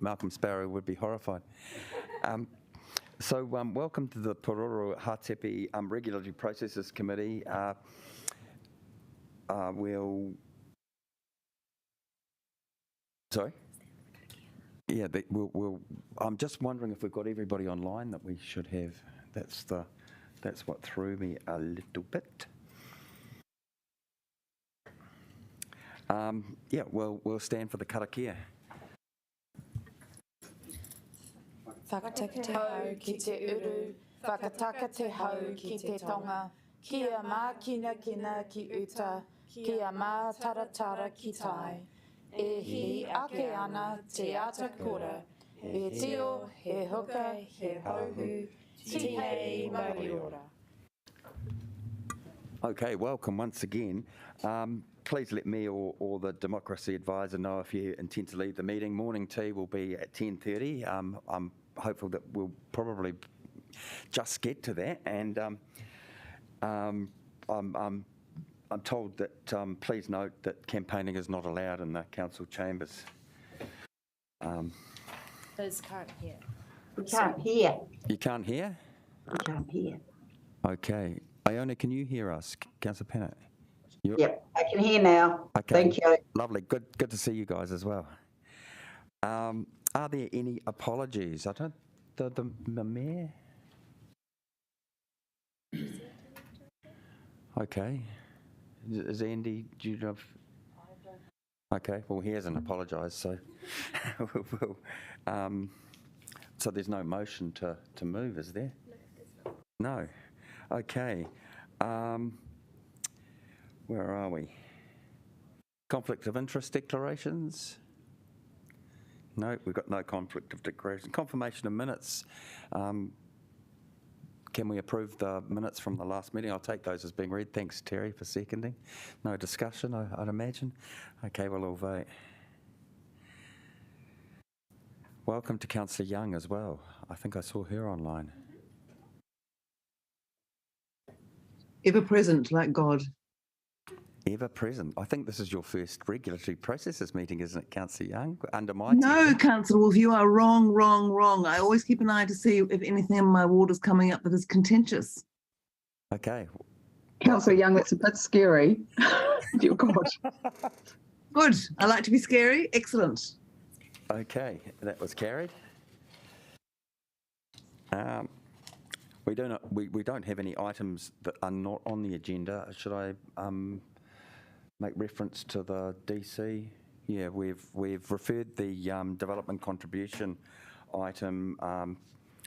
Malcolm Sparrow would be horrified. Welcome to the Pūroro Hātepe Regulatory Processes Committee. Sorry? Yeah, I'm just wondering if we've got everybody online that we should have. That's what threw me a little bit. We'll stand for the karakia. Whakataka te hau ki te uru, whakataka te hau ki te tonga, kia mā kina ki uta, kia mā taratara ki tai. E hi ake ana te ata kora, he tio, he hoka, he hauhu, tihei mauriora. Okay, welcome once again. Please let me or the Democracy Advisor know if you intend to leave the meeting. Morning tea will be at 10:30. I'm hopeful that we'll probably just get to that, and I'm told that please note that campaigning is not allowed in the council chambers. Those can't hear. We can't hear. You can't hear? We can't hear. Okay. Iona, can you hear us? Councillor Pennant? Yep, I can hear now. Okay. Thank you. Lovely. Good to see you guys as well. Are there any apologies? The mayor? Okay. Is Andy, do you know? Okay, well, he hasn't apologised, so so there's no motion to move, is there? No. Okay. Where are we? Conflict of interest declarations? No, we've got no conflict of declaration. Confirmation of minutes. Can we approve the minutes from the last meeting? I'll take those as being read. Thanks, Terry, for seconding. No discussion, I'd imagine. Okay, we'll all vote. Welcome to Councillor Young as well. I think I saw her online. Ever present, like God. Ever present. I think this is your first regulatory processes meeting, isn't it, Councillor Young? Under my No, Councillor Wolf, you are wrong. I always keep an eye to see if anything in my ward is coming up that is contentious. Okay. Councillor Young, that's a bit scary. Dear God. Good. I like to be scary. Excellent. Okay, that was carried. We don't have any items that are not on the agenda. Should I make reference to the DC? Yeah, we've referred the development contribution item,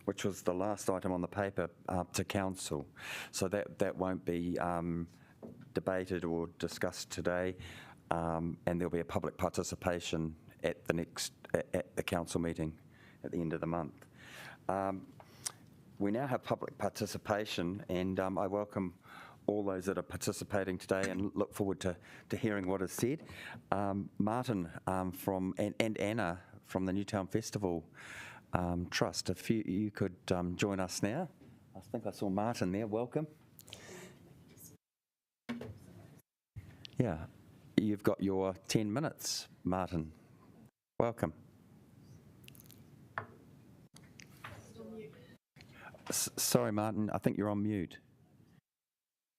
which was the last item on the paper, to council. So that won't be debated or discussed today, and there'll be a public participation at the council meeting at the end of the month. We now have public participation, and I welcome all those that are participating today and look forward to hearing what is said. Martin and Anna from the Newtown Festival Trust, if you could join us now. I think I saw Martin there. Welcome. Yeah, you've got your 10 minutes, Martin. Welcome. Sorry, Martin, I think you're on mute.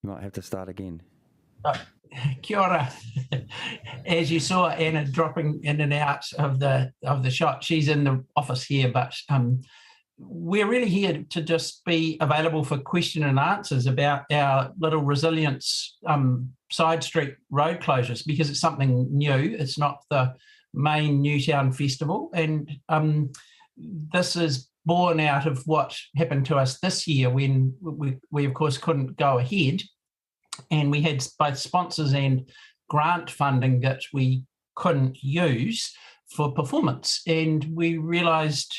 You might have to start again. Kia ora. As you saw Anna dropping in and out of the shot, she's in the office here, but we're really here to just be available for question and answers about our little resilience side street road closures, because it's something new. It's not the main Newtown festival, and this is born out of what happened to us this year when we of course couldn't go ahead, and we had both sponsors and grant funding that we couldn't use for performance. And we realised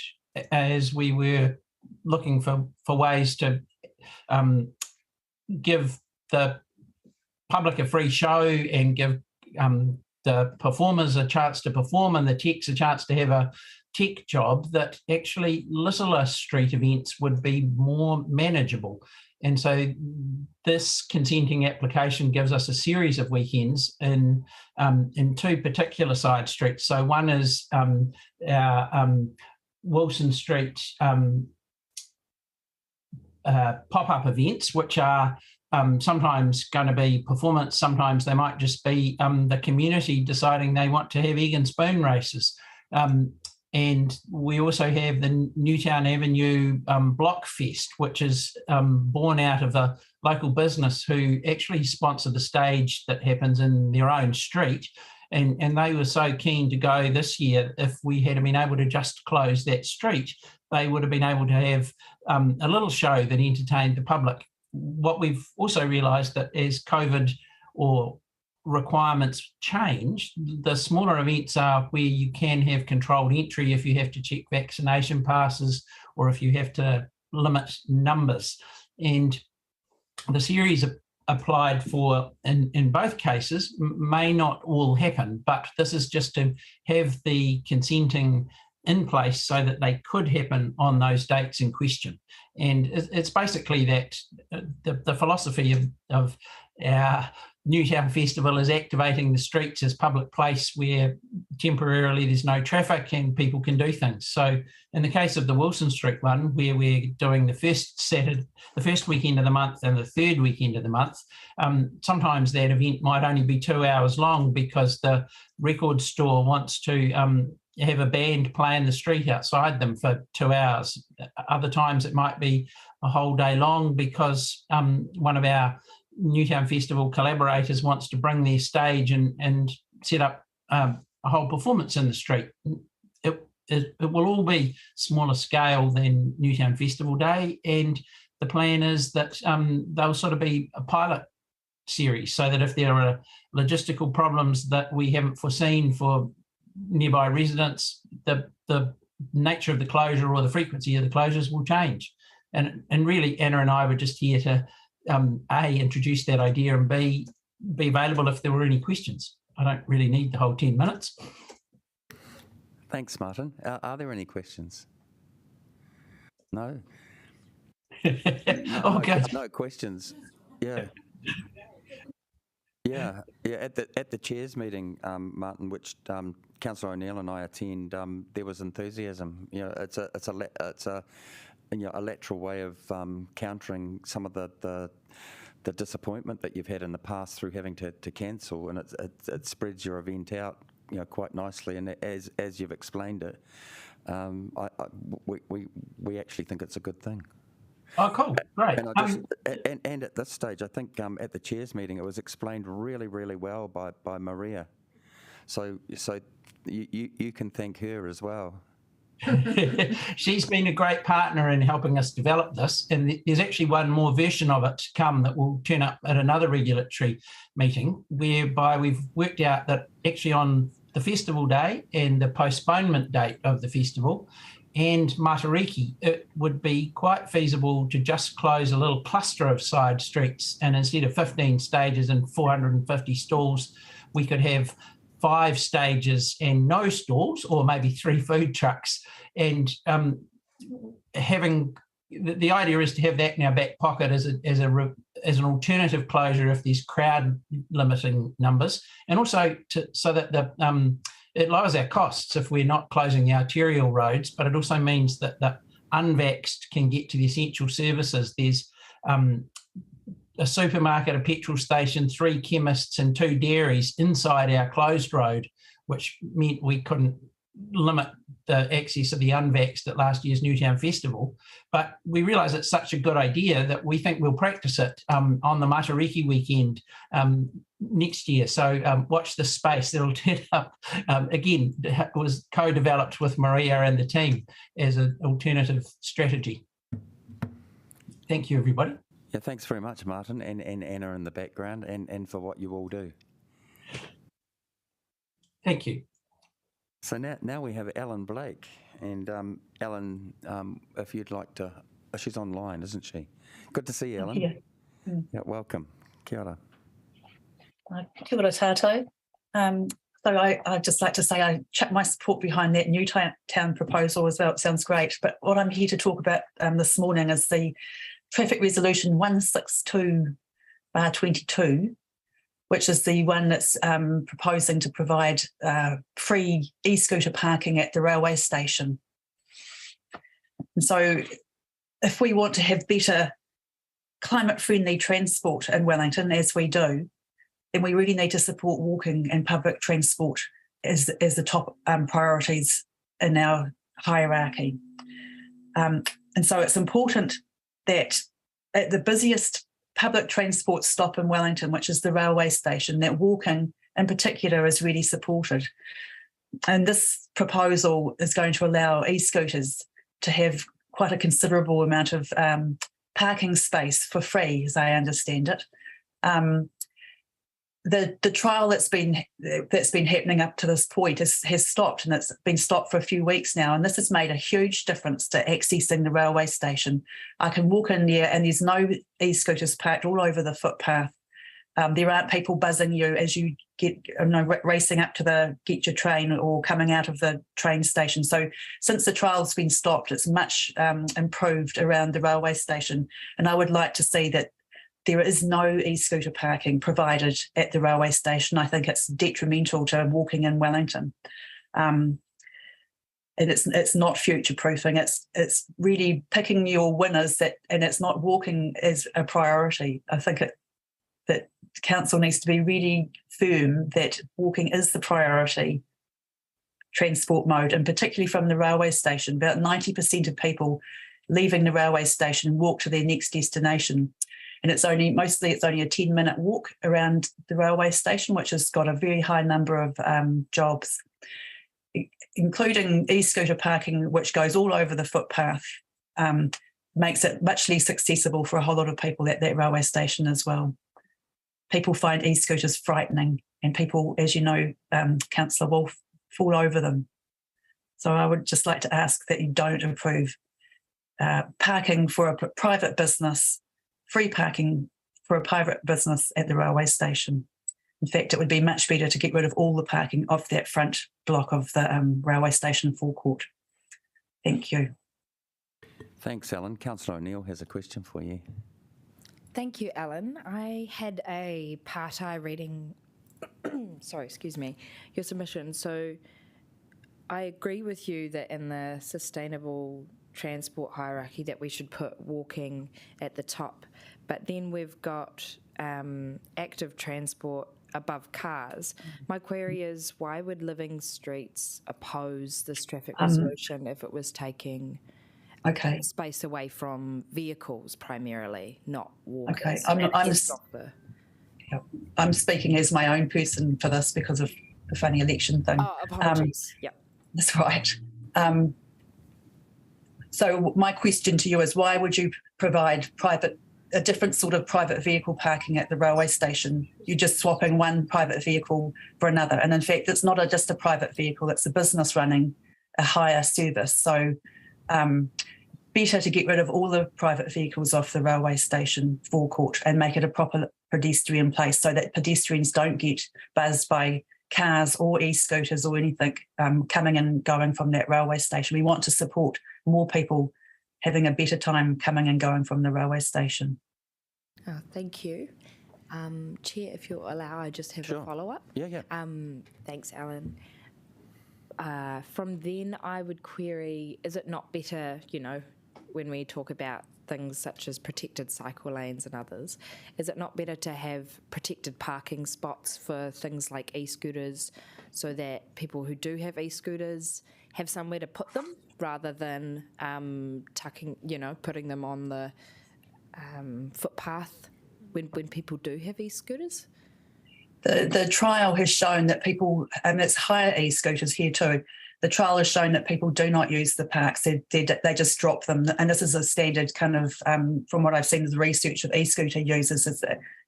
as we were looking for ways to give the public a free show and give the performers a chance to perform and the techs a chance to have a tech job, that actually littler street events would be more manageable. And so this consenting application gives us a series of weekends in two particular side streets. So one is our Wilson Street pop-up events, which are sometimes going to be performance, sometimes they might just be the community deciding they want to have egg and spoon races. And we also have the Newtown Avenue Block Fest, which is born out of a local business who actually sponsor the stage that happens in their own street. And they were so keen to go this year. If we had been able to just close that street, they would have been able to have a little show that entertained the public. What we've also realised that as COVID or requirements change, the smaller events are where you can have controlled entry if you have to check vaccination passes or if you have to limit numbers. And the series applied for in both cases may not all happen, but this is just to have the consenting in place so that they could happen on those dates in question. And it's basically that the philosophy of our Newtown Festival is activating the streets as public place where temporarily there's no traffic and people can do things. So in the case of the Wilson Street one, where we're doing the first weekend of the month and the third weekend of the month, sometimes that event might only be 2 hours long because the record store wants to have a band play in the street outside them for 2 hours. Other times it might be a whole day long because one of our Newtown Festival collaborators wants to bring their stage and set up a whole performance in the street. It will all be smaller scale than Newtown Festival Day, and the plan is that they'll sort of be a pilot series so that if there are logistical problems that we haven't foreseen for nearby residents, the nature of the closure or the frequency of the closures will change. And really, Anna and I were just here to A, introduce that idea, and B, be available if there were any questions. I don't really need the whole 10 minutes. Thanks, Martin. Are there any questions? No? Okay. No questions. Yeah. Yeah. At the chairs meeting, Martin, which Councillor O'Neill and I attend, there was enthusiasm. You know, it's a lateral way of countering some of the disappointment that you've had in the past through having to cancel, and it spreads your event out, you know, quite nicely. And as you've explained it, we actually think it's a good thing. Oh, cool, great. And at this stage, I think at the chairs meeting, it was explained really, really well by Maria. So you can thank her as well. She's been a great partner in helping us develop this, and there's actually one more version of it to come that will turn up at another regulatory meeting, whereby we've worked out that actually on the festival day and the postponement date of the festival and Matariki, it would be quite feasible to just close a little cluster of side streets, and instead of 15 stages and 450 stalls, we could have 5 stages and no stalls, or maybe 3 food trucks. And having the idea is to have that in our back pocket as an alternative closure if there's crowd limiting numbers, and also so that it lowers our costs if we're not closing the arterial roads, but it also means that the unvaxxed can get to the essential services. There's a supermarket, a petrol station, 3 chemists and 2 dairies inside our closed road, which meant we couldn't limit the access of the unvaxxed at last year's Newtown Festival. But we realise it's such a good idea that we think we'll practice it on the Matariki weekend next year. So watch this space. It'll turn up. Again, it was co-developed with Maria and the team as an alternative strategy. Thank you, everybody. Yeah, thanks very much, Martin, and Anna in the background, and for what you all do. Thank you. So now we have Ellen Blake, and Ellen, if you'd like to, she's online, isn't she? Good to see you, Ellen. Yeah. Yeah, welcome. Kia ora. Kia ora tātou. So I'd just like to say I chuck my support behind that Newtown proposal as well. It sounds great. But what I'm here to talk about this morning is the Traffic Resolution 162/22, which is the one that's proposing to provide free e-scooter parking at the railway station. And so if we want to have better climate-friendly transport in Wellington, as we do, then we really need to support walking and public transport as the top priorities in our hierarchy. And so it's important that at the busiest public transport stop in Wellington, which is the railway station, that walking in particular is really supported. And this proposal is going to allow e-scooters to have quite a considerable amount of parking space for free, as I understand it. The trial that's been happening up to this point has stopped, and it's been stopped for a few weeks now, and this has made a huge difference to accessing the railway station. I can walk in there and there's no e-scooters parked all over the footpath. There aren't people buzzing you as you get racing up to get your train or coming out of the train station. So since the trial's been stopped, it's much improved around the railway station, and I would like to see that there is no e-scooter parking provided at the railway station. I think it's detrimental to walking in Wellington. And it's not future-proofing. It's really picking your winners, and it's not walking as a priority. I think that council needs to be really firm that walking is the priority transport mode, and particularly from the railway station. About 90% of people leaving the railway station walk to their next destination. And it's only a 10-minute walk around the railway station, which has got a very high number of jobs, including e-scooter parking, which goes all over the footpath, makes it much less accessible for a whole lot of people at that railway station as well. People find e-scooters frightening, and people, as you know, Councillor Wolf, fall over them. So I would just like to ask that you don't approve parking for a private business, free parking for a private business at the railway station. In fact, it would be much better to get rid of all the parking off that front block of the railway station forecourt. Thank you. Thanks, Alan. Councillor O'Neill has a question for you. Thank you, Alan. I had a part-I reading, your submission. So I agree with you that in the sustainable transport hierarchy that we should put walking at the top, but then we've got active transport above cars. My query is, why would Living Streets oppose this traffic resolution if it was taking space away from vehicles primarily, not walkers? Okay, I'm speaking as my own person for this because of the funny election thing. Oh, apologies. That's right. So my question to you is, why would you provide a different sort of private vehicle parking at the railway station? You're just swapping one private vehicle for another. And in fact, it's not just a private vehicle, it's a business running a hire service. So better to get rid of all the private vehicles off the railway station forecourt and make it a proper pedestrian place so that pedestrians don't get buzzed by cars or e-scooters or anything coming and going from that railway station. We want to support more people having a better time coming and going from the railway station. Oh, thank you. Chair, if you'll allow, I just have a follow-up. Yeah. Thanks, Alan. From then, I would query, is it not better, when we talk about things such as protected cycle lanes and others, is it not better to have protected parking spots for things like e-scooters so that people who do have e-scooters have somewhere to put them rather than putting them on the footpath when people do have e-scooters? The trial has shown that people, and it's hire e-scooters here too, the trial has shown that people do not use the parks. They just drop them. And this is a standard kind of, from what I've seen of the research of e-scooter users, is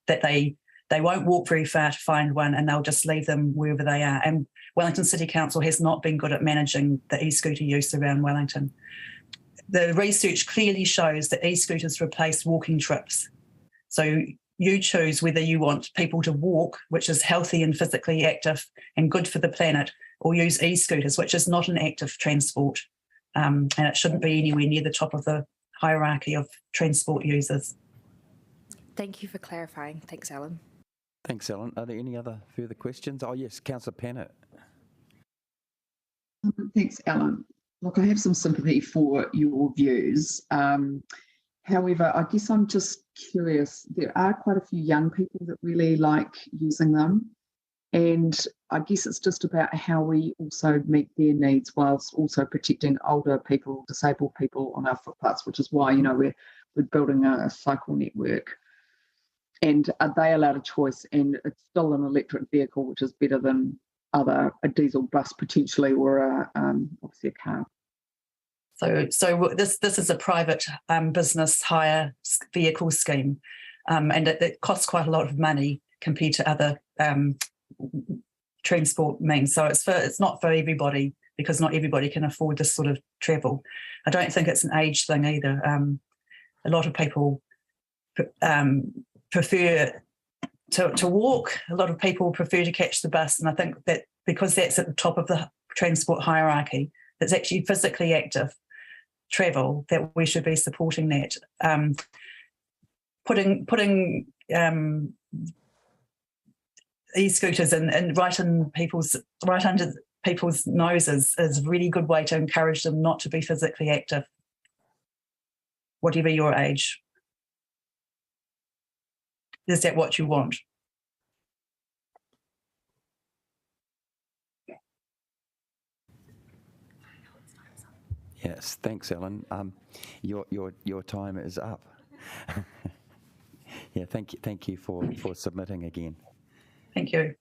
that they won't walk very far to find one and they'll just leave them wherever they are. And Wellington City Council has not been good at managing the e-scooter use around Wellington. The research clearly shows that e-scooters replace walking trips. So you choose whether you want people to walk, which is healthy and physically active and good for the planet, or use e-scooters, which is not an active transport, and it shouldn't be anywhere near the top of the hierarchy of transport users. Thank you for clarifying. Thanks, Alan. Thanks, Ellen. Are there any other further questions? Oh, yes, Councillor Pannett. Thanks, Alan. Look, I have some sympathy for your views. However, I guess I'm just curious. There are quite a few young people that really like using them. And I guess it's just about how we also meet their needs whilst also protecting older people, disabled people on our footpaths, which is why, we're building a cycle network. And are they allowed a choice? And it's still an electric vehicle, which is better than a diesel bus potentially, or obviously a car. So this is a private business hire vehicle scheme, and it costs quite a lot of money compared to other transport means. So it's not for everybody, because not everybody can afford this sort of travel. I don't think it's an age thing either. A lot of people prefer to walk. A lot of people prefer to catch the bus, and I think that because that's at the top of the transport hierarchy, it's actually physically active travel, that we should be supporting that. Putting e-scooters and right under people's noses is a really good way to encourage them not to be physically active, whatever your age. Is that what you want? Yes, thanks, Ellen. Your time is up. Yeah, thank you for submitting again. Thank you.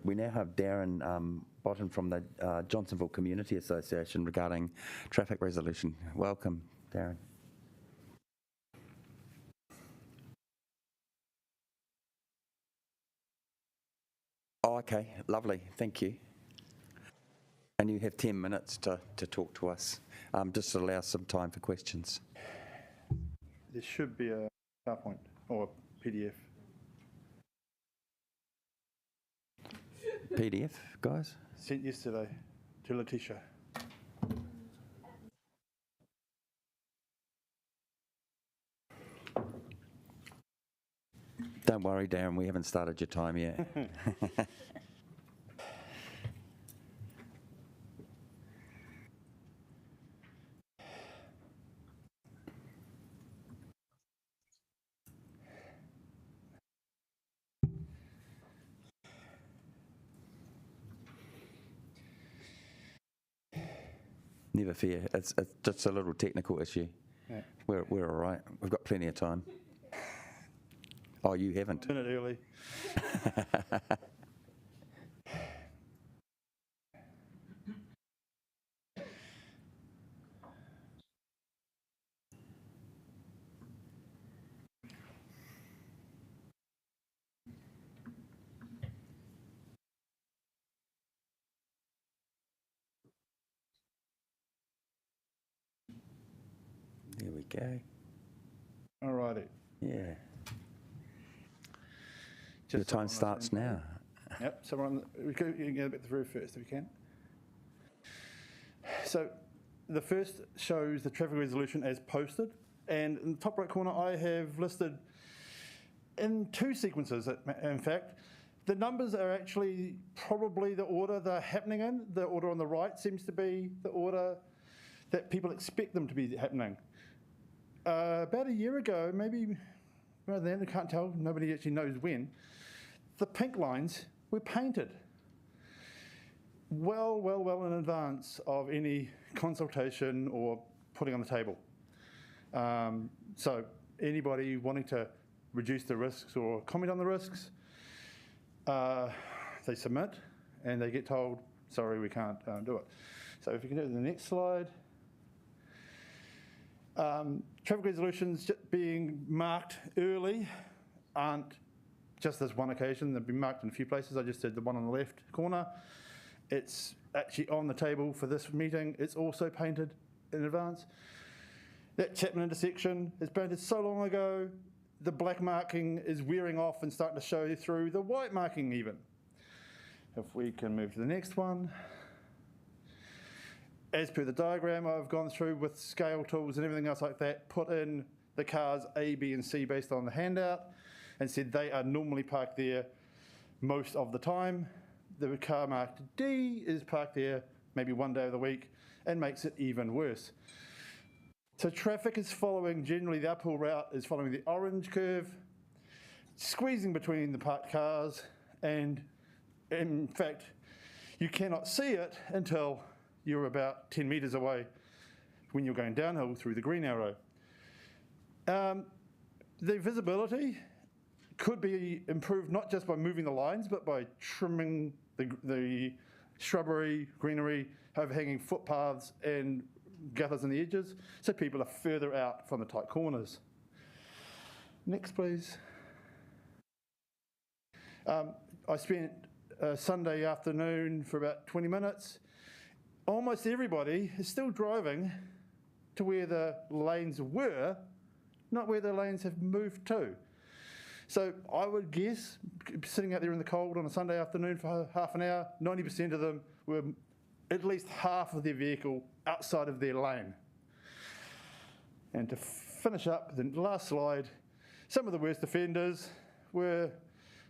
We now have Darren Botton from the Johnsonville Community Association regarding traffic resolution. Welcome, Darren. Oh, okay, lovely, thank you. And you have 10 minutes to talk to us. Just to allow some time for questions. There should be a PowerPoint or a PDF. PDF, guys? Sent yesterday to Letitia. Don't worry, Darren, we haven't started your time yet. Never fear. It's just a little technical issue. Yeah. We're all right. We've got plenty of time. Oh, you haven't. A minute early. There we go. All righty. Yeah. Your time starts now. Yep, so you can get a bit through first if you can. So the first shows the traffic resolution as posted, and in the top right corner I have listed in two sequences, in fact. The numbers are actually probably the order they're happening in. The order on the right seems to be the order that people expect them to be happening. About a year ago, maybe rather than, I can't tell, nobody actually knows when, the pink lines were painted well in advance of any consultation or putting on the table. So anybody wanting to reduce the risks or comment on the risks, they submit and they get told, sorry, we can't do it. So if you can do it in the next slide. Traffic resolutions being marked early aren't just this one occasion. They've been marked in a few places. I just did the one on the left corner. It's actually on the table for this meeting. It's also painted in advance. That Chapman intersection is painted so long ago, the black marking is wearing off and starting to show through the white marking even. If we can move to the next one. as per the diagram I've gone through with scale tools and everything else like that, put in the cars A, B and C based on the handout and said they are normally parked there most of the time. The car marked D is parked there maybe one day of the week and makes it even worse. So traffic is following, generally the uphill route is following the orange curve, squeezing between the parked cars, and in fact, you cannot see it until you're about 10 metres away when you're going downhill through the green arrow. The visibility could be improved not just by moving the lines, but by trimming the shrubbery, greenery, overhanging footpaths and gutters on the edges, so people are further out from the tight corners. Next, please. I spent a Sunday afternoon for about 20 minutes. Almost everybody is still driving to where the lanes were, not where the lanes have moved to. So I would guess, sitting out there in the cold on a Sunday afternoon for half an hour, 90% of them were at least half of their vehicle outside of their lane. And to finish up, the last slide, some of the worst offenders were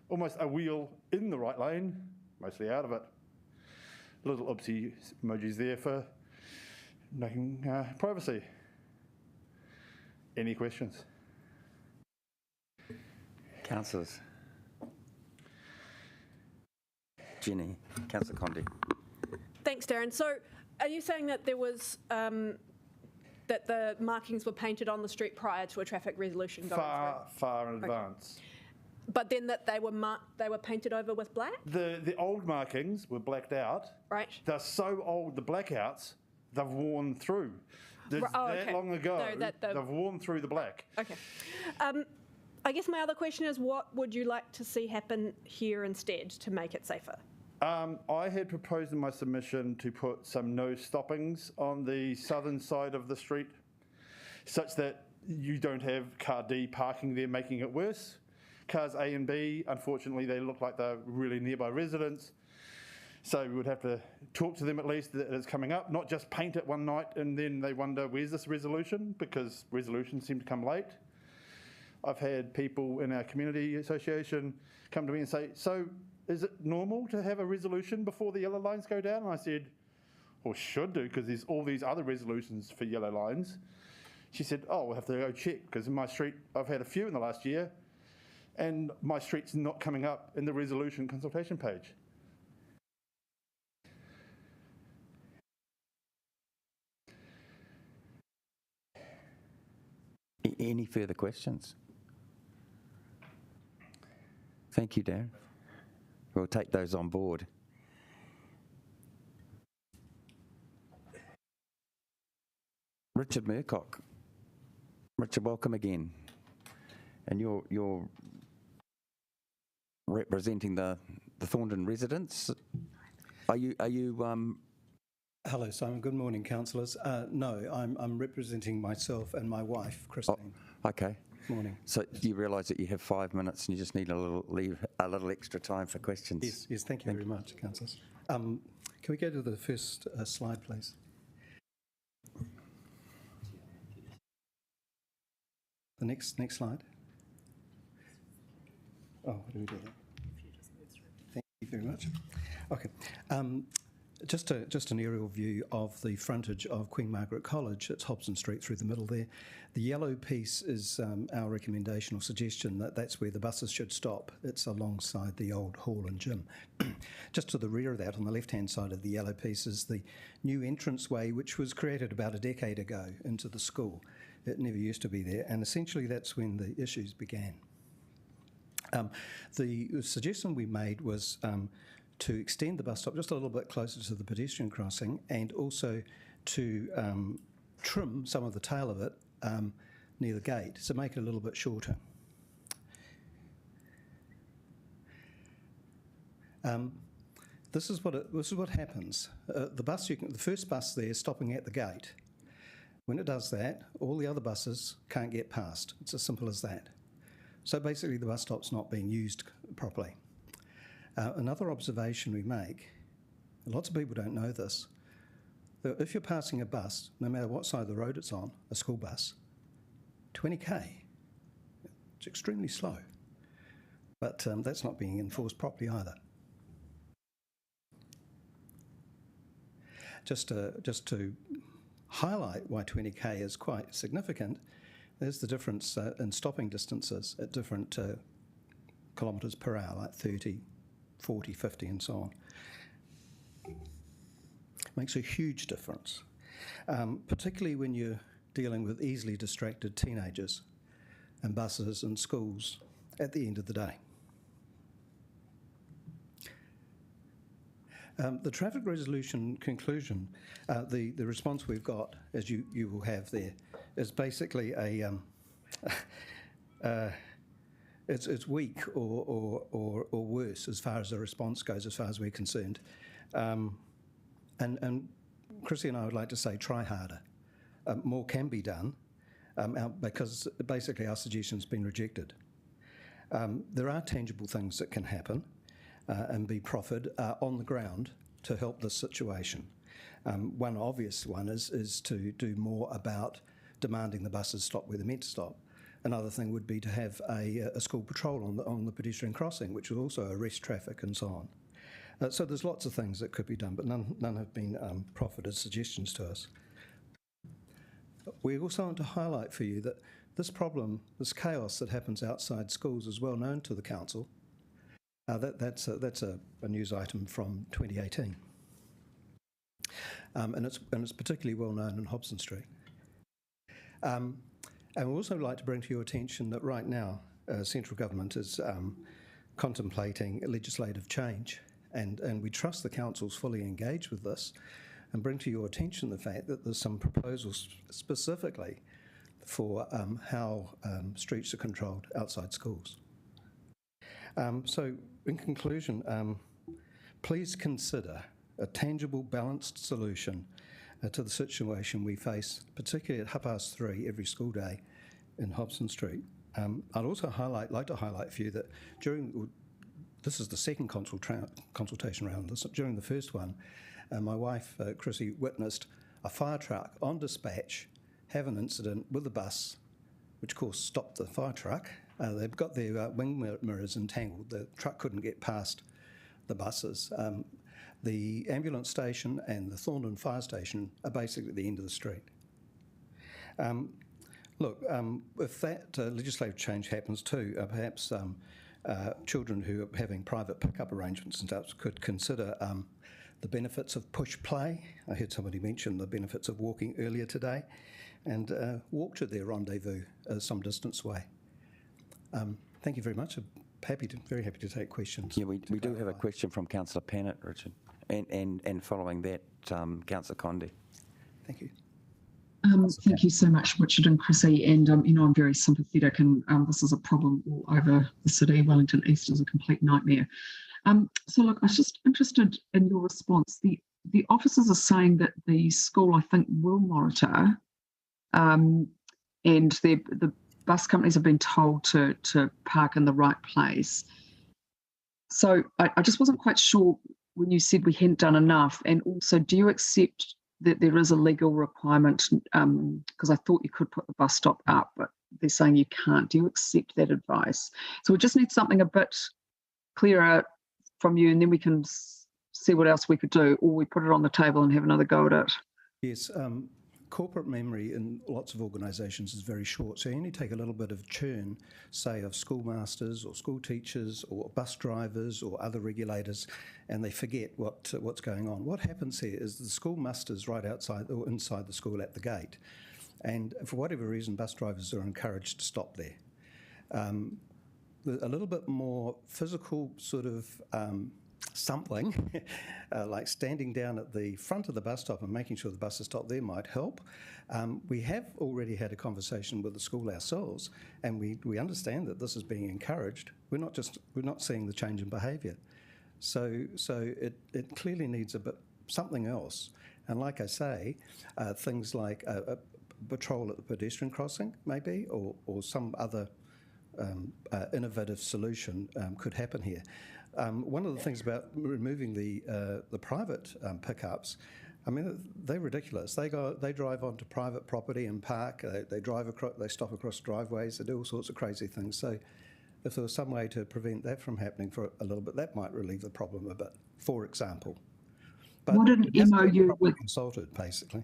almost a wheel in the right lane, mostly out of it. Little oopsie emojis there for making privacy. Any questions? Councillors. Jenny, Councillor Condi. Thanks, Darren. So are you saying that there was, that the markings were painted on the street prior to a traffic resolution going through? Far in advance. But then that they were painted over with black? The old markings were blacked out. Right. They're so old, the blackouts, they've worn through. Okay. Long ago, No, they've worn through the black. Okay. I guess my other question is, what would you like to see happen here instead to make it safer? I had proposed in my submission to put some no stoppings on the southern side of the street, such that you don't have car D parking there, making it worse. Cars A and B, unfortunately, they look like they're really nearby residents. So we would have to talk to them at least that it's coming up, not just paint it one night and then they wonder, where's this resolution? Because resolutions seem to come late. I've had people in our community association come to me and say, so is it normal to have a resolution before the yellow lines go down? And I said, well, should do, because there's all these other resolutions for yellow lines. She said, oh, we'll have to go check, because in my street, I've had a few in the last year, and my street's not coming up in the resolution consultation page. Any further questions? Thank you, Darren. We'll take those on board. Richard Murcock. Richard, welcome again. And you're representing the Thorndon residents. Are you Hello, Simon. Good morning, councillors. No, I'm representing myself and my wife, Christine. Oh, okay. Morning. So you realise that you have 5 minutes and you just need a little extra time for questions. Yes. Thank you very much, councillors. Can we go to the first slide, please? The next slide. Oh, what do we do there? Thank you very much. Okay. Just an aerial view of the frontage of Queen Margaret College. It's Hobson Street through the middle there. The yellow piece is our recommendation or suggestion that that's where the buses should stop. It's alongside the old hall and gym. Just to the rear of that, on the left-hand side of the yellow piece, is the new entranceway, which was created about a decade ago into the school. It never used to be there, and essentially that's when the issues began. The suggestion we made was to extend the bus stop just a little bit closer to the pedestrian crossing, and also to trim some of the tail of it near the gate, so make it a little bit shorter. This is what happens. The first bus there is stopping at the gate. When it does that, all the other buses can't get past. It's as simple as that. So basically the bus stop's not being used properly. Another observation we make, and lots of people don't know this, If you're passing a bus, no matter what side of the road it's on, a school bus, 20k, it's extremely slow. But that's not being enforced properly either. Just to highlight why 20k is quite significant, there's the difference in stopping distances at different kilometres per hour, like 30, 40, 50 and so on. Makes a huge difference, particularly when you're dealing with easily distracted teenagers and buses and schools at the end of the day. The traffic resolution conclusion, the response we've got, as you will have there, is basically a it's weak or worse as far as the response goes, as far as we're concerned. And Chrissy and I would like to say try harder. More can be done because basically our suggestion's been rejected. There are tangible things that can happen and be proffered on the ground to help this situation. One obvious one is to do more about demanding the buses stop where they're meant to stop. Another thing would be to have a school patrol on the pedestrian crossing, which would also arrest traffic and so on. So there's lots of things that could be done, but none have been proffered as suggestions to us. We also want to highlight for you that this problem, this chaos that happens outside schools is well known to the council. That's a news item from 2018. And it's particularly well known in Hobson Street. And we'd also like to bring to your attention that right now central government is contemplating legislative change, and we trust the council's fully engaged with this, and bring to your attention the fact that there's some proposals specifically for how streets are controlled outside schools. So in conclusion, please consider a tangible, balanced solution to the situation we face, particularly at 3:30 every school day in Hobson Street. I'd also like to highlight for you that this is the second consultation round. During the first one, my wife, Chrissy, witnessed a fire truck on dispatch have an incident with a bus, which of course stopped the fire truck. They've got their wing mirrors entangled. The truck couldn't get past the buses. The ambulance station and the Thorndon fire station are basically at the end of the street. Look, if that legislative change happens too, perhaps children who are having private pickup arrangements and stuff could consider the benefits of push play. I heard somebody mention the benefits of walking earlier today, and walk to their rendezvous some distance away. Thank you very much. I'm very happy to take questions. Yeah, we do have a question from Councillor Pannett, Richard, and following that, Councillor Condé. Thank you. Thank you so much, Richard and Chrissy. And, I'm very sympathetic, and this is a problem all over the city. Wellington East is a complete nightmare. So, look, I was just interested in your response. The officers are saying that the school, I think, will monitor, and the bus companies have been told to park in the right place. So I just wasn't quite sure when you said we hadn't done enough. And also, do you accept that there is a legal requirement? Because I thought you could put the bus stop up, but they're saying you can't. Do you accept that advice? So we just need something a bit clearer from you, and then we can see what else we could do, or we put it on the table and have another go at it. Yes. Corporate memory in lots of organisations is very short, so you only take a little bit of churn, say of schoolmasters or school teachers or bus drivers or other regulators, and they forget what's going on. What happens here is the school musters right outside or inside the school at the gate, and for whatever reason bus drivers are encouraged to stop there. A little bit more physical sort of something like standing down at the front of the bus stop and making sure the buses stop there might help. We have already had a conversation with the school ourselves, and we understand that this is being encouraged. We're not seeing the change in behaviour. So it clearly needs something else. And like I say, things like a patrol at the pedestrian crossing maybe, or some other innovative solution could happen here. One of the things about removing the private pickups, I mean, they're ridiculous. They drive onto private property and park. They drive across. They stop across driveways. They do all sorts of crazy things. So, if there was some way to prevent that from happening for a little bit, that might relieve the problem a bit. For example, but What an MOU with consulted basically.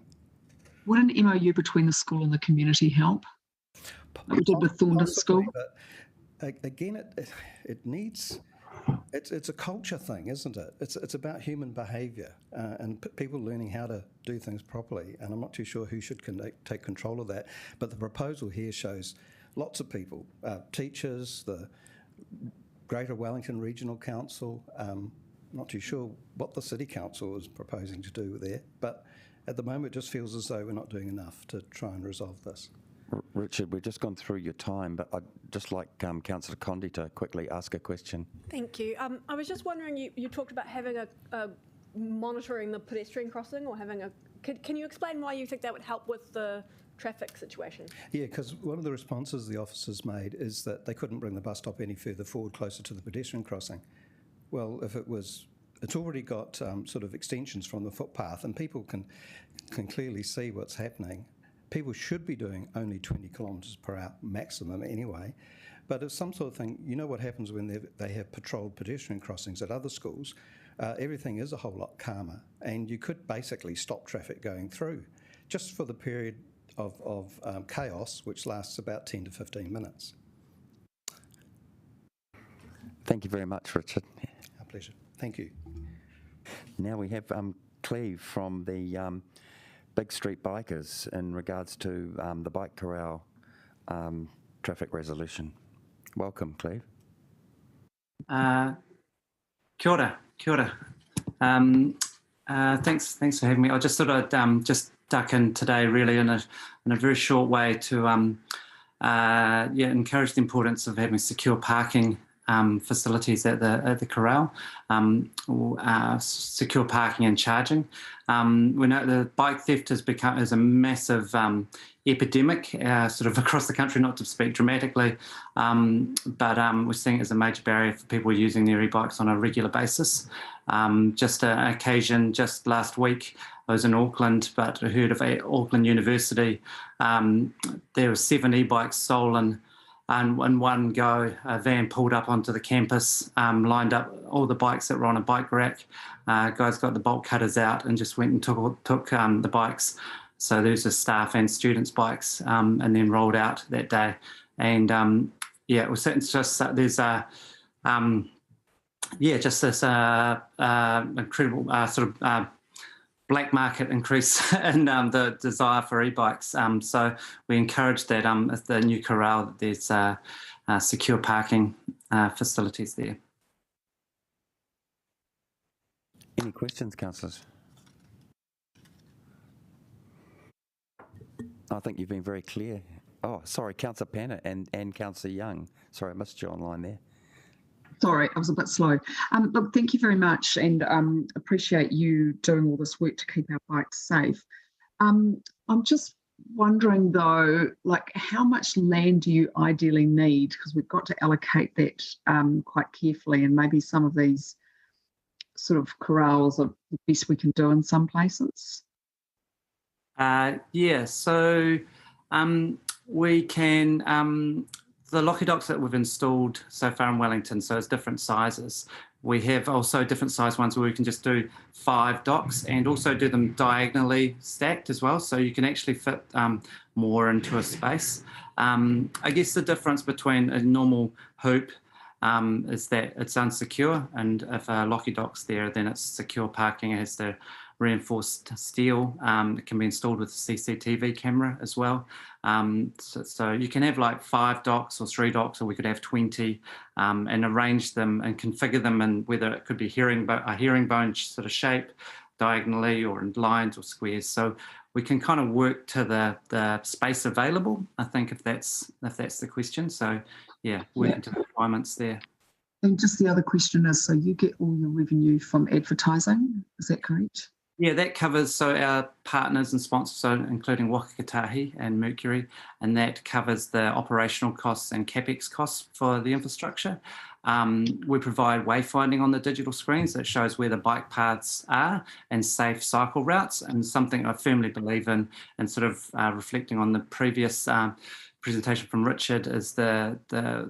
Would an MOU between the school and the community help? Like we did with Thorndon School. But again, it needs. It's a culture thing, isn't it? It's about human behaviour and people learning how to do things properly. And I'm not too sure who should take control of that. But the proposal here shows lots of people, teachers, the Greater Wellington Regional Council. Not too sure what the City Council is proposing to do there. But at the moment, it just feels as though we're not doing enough to try and resolve this. Richard, we've just gone through your time, but I'd just like Councillor Condi to quickly ask a question. Thank you. I was just wondering, you talked about having a monitoring the pedestrian crossing or having a... Can you explain why you think that would help with the traffic situation? Yeah, because one of the responses the officers made is that they couldn't bring the bus stop any further forward, closer to the pedestrian crossing. Well, if it's already got sort of extensions from the footpath and people can clearly see what's happening. People should be doing only 20 kilometres per hour maximum anyway, but it's some sort of thing. You know what happens when they have patrolled pedestrian crossings at other schools? Everything is a whole lot calmer, and you could basically stop traffic going through just for the period of chaos, which lasts about 10 to 15 minutes. Thank you very much, Richard. Our pleasure. Thank you. Now we have Cleve from the Big Street Bikers in regards to the bike corral traffic resolution. Welcome, Cleve. Kia ora, kia ora. Thanks for having me. I just thought I'd just duck in today, really, in a very short way to encourage the importance of having secure parking facilities at the corral, secure parking and charging. We know the bike theft is a massive epidemic, sort of across the country, not to speak dramatically, but we're seeing it as a major barrier for people using their e-bikes on a regular basis. Just an occasion, just last week, I was in Auckland, but I heard of Auckland University. There were 7 e-bikes stolen. And in one go, a van pulled up onto the campus, lined up all the bikes that were on a bike rack. Guys got the bolt cutters out and just went and took the bikes. So there's the staff and students' bikes, and then rolled out that day. And it was just there's just this incredible sort of black market increase in the desire for e-bikes. So we encourage that at the new corral that there's secure parking facilities there. Any questions, councillors? I think you've been very clear. Oh, sorry, Councillor Panner and Councillor Young. Sorry, I missed you online there. Sorry, I was a bit slow. Look, thank you very much, and appreciate you doing all this work to keep our bikes safe. I'm just wondering though, like how much land do you ideally need? Because we've got to allocate that quite carefully, and maybe some of these sort of corrals are the best we can do in some places. So we can. The locky docks that we've installed so far in Wellington, so it's different sizes. We have also different size ones where we can just do 5 docks and also do them diagonally stacked as well, so you can actually fit more into a space. I guess the difference between a normal hoop is that it's unsecure, and if a locky dock's there, then it's secure parking. It has the reinforced steel. It can be installed with a CCTV camera as well. So you can have like 5 docks or 3 docks, or we could have 20, and arrange them and configure them, and whether it could be a herringbone sort of shape diagonally or in lines or squares. So we can kind of work to the space available, I think, if that's the question. So working to the requirements there. And just the other question is, so you get all your revenue from advertising, is that correct? Yeah, that covers, so our partners and sponsors, so including Wakakatahi and Mercury, and that covers the operational costs and CapEx costs for the infrastructure. We provide wayfinding on the digital screens that shows where the bike paths are and safe cycle routes, and something I firmly believe in, and sort of reflecting on the previous presentation from Richard, is the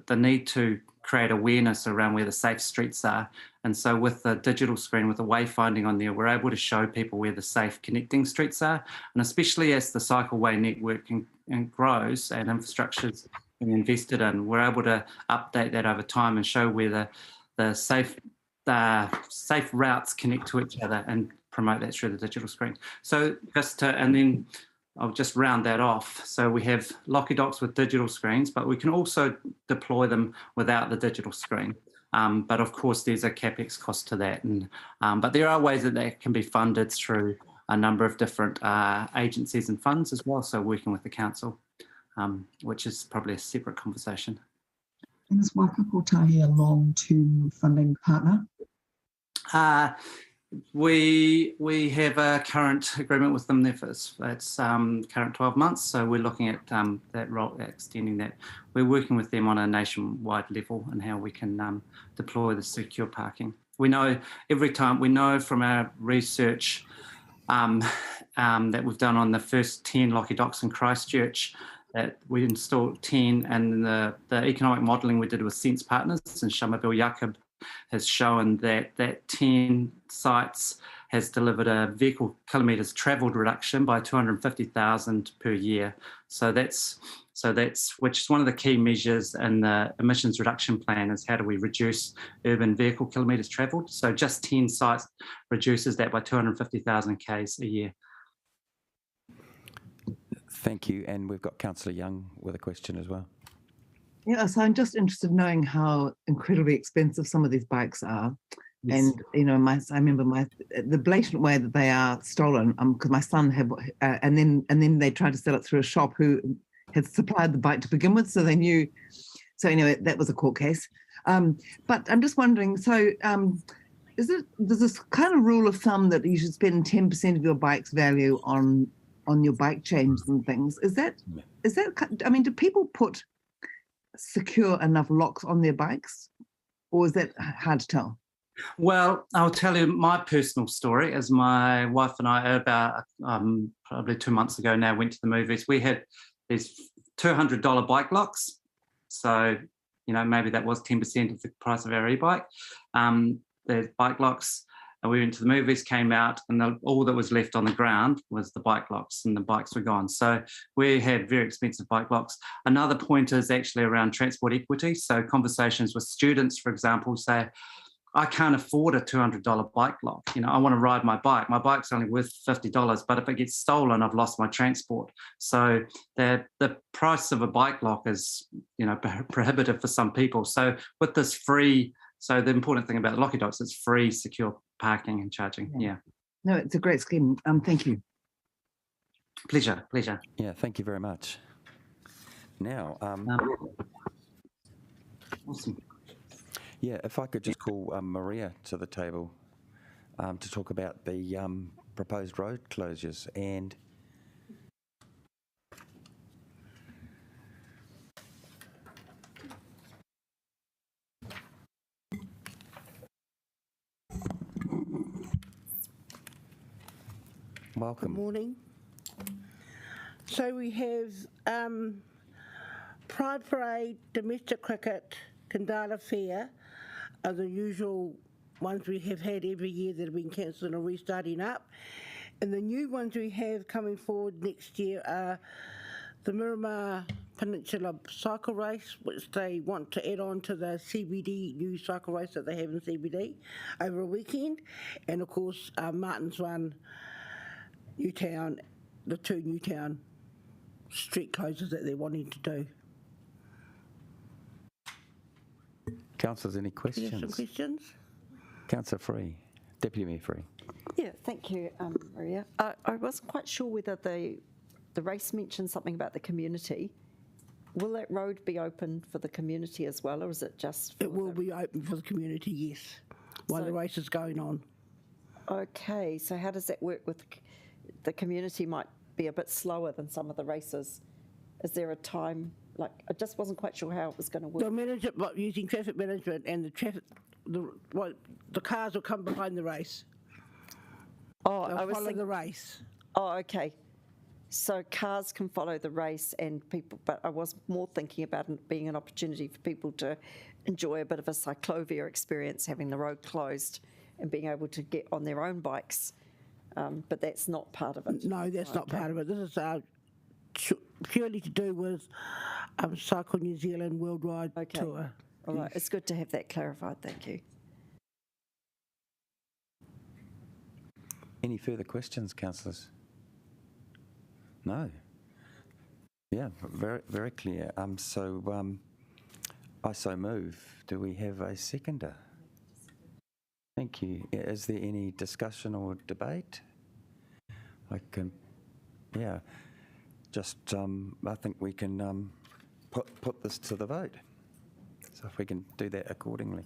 need to create awareness around where the safe streets are. And so with the digital screen, with the wayfinding on there, we're able to show people where the safe connecting streets are. And especially as the cycleway network grows and infrastructure's being invested in, we're able to update that over time and show where the safe routes connect to each other and promote that through the digital screen. So and then I'll just round that off. So we have Locky Docks with digital screens, but we can also deploy them without the digital screen. But of course, there's a CapEx cost to that. But there are ways that can be funded through a number of different agencies and funds as well. So working with the council, which is probably a separate conversation. And is Waikakotahi a long-term funding partner? We have a current agreement with them there for it's current 12 months, so we're looking at extending that. We're working with them on a nationwide level and how we can deploy the secure parking. We know from our research that we've done on the first 10 Locky Docks in Christchurch, that we installed 10, and the economic modelling we did with Sense Partners and Shamabil Yakub has shown that 10 sites has delivered a vehicle kilometres travelled reduction by 250,000 per year. So that's which is one of the key measures in the emissions reduction plan, is how do we reduce urban vehicle kilometres travelled. So just 10 sites reduces that by 250,000 Ks a year. Thank you. And we've got Councillor Young with a question as well. Yeah, so I'm just interested in knowing how incredibly expensive some of these bikes are. Yes. And, I remember the blatant way that they are stolen, because my son had, and then they tried to sell it through a shop who had supplied the bike to begin with, so they knew. So anyway, that was a court case. But I'm just wondering, so there's this kind of rule of thumb that you should spend 10% of your bike's value on your bike chains and things. Is that, do people put secure enough locks on their bikes, or is that hard to tell? Well, I'll tell you my personal story. As my wife and I, about probably 2 months ago now, went to the movies. We had these $200 bike locks, so maybe that was 10% of the price of our e-bike. The bike locks. We went to the movies, came out, and all that was left on the ground was the bike locks, and the bikes were gone. So we had very expensive bike locks. Another point is actually around transport equity. So conversations with students, for example, say, I can't afford a $200 bike lock. I want to ride my bike. My bike's only worth $50, but if it gets stolen, I've lost my transport. So the price of a bike lock is, prohibitive for some people. So with this free, so the important thing about the Locky Docks is free, secure parking and charging. Yeah. No, it's a great scheme. Thank you. Pleasure. Yeah, thank you very much. Now, awesome. Yeah, if I could just call Maria to the table to talk about the proposed road closures and welcome. Good morning. So we have Pride Parade, domestic cricket, Kandala Fair are the usual ones we have had every year that have been cancelled and restarting up. And the new ones we have coming forward next year are the Miramar Peninsula Cycle Race, which they want to add on to the CBD new cycle race that they have in CBD over a weekend. And of course, Martin's Run, Newtown, the two Newtown street closures that they're wanting to do. Councillors, any questions? Some questions? Councillor Free, Deputy Mayor Free. Yeah, thank you, Maria. I wasn't quite sure whether the race mentioned something about the community. Will that road be open for the community as well, or is it just for It will be open for the community, yes, while the race is going on. Okay, so how does that work with the community? Might be a bit slower than some of the races. Is there a time Like, I just wasn't quite sure how it was going to The work. manager, using traffic management and the cars will come behind the race. Oh, They'll I was follow thinking, the race. oh, okay. So cars can follow the race and people, but I was more thinking about it being an opportunity for people to enjoy a bit of a cyclovia experience, having the road closed and being able to get on their own bikes. But that's not part of it. No, that's not part of it. This is purely to do with Cycle New Zealand Worldwide Tour. All right, it's good to have that clarified. Thank you. Any further questions, councillors? No. Yeah, very, very clear. I so move. Do we have a seconder? Thank you. Is there any discussion or debate? I can, yeah, just, I think we can put this to the vote. So if we can do that accordingly.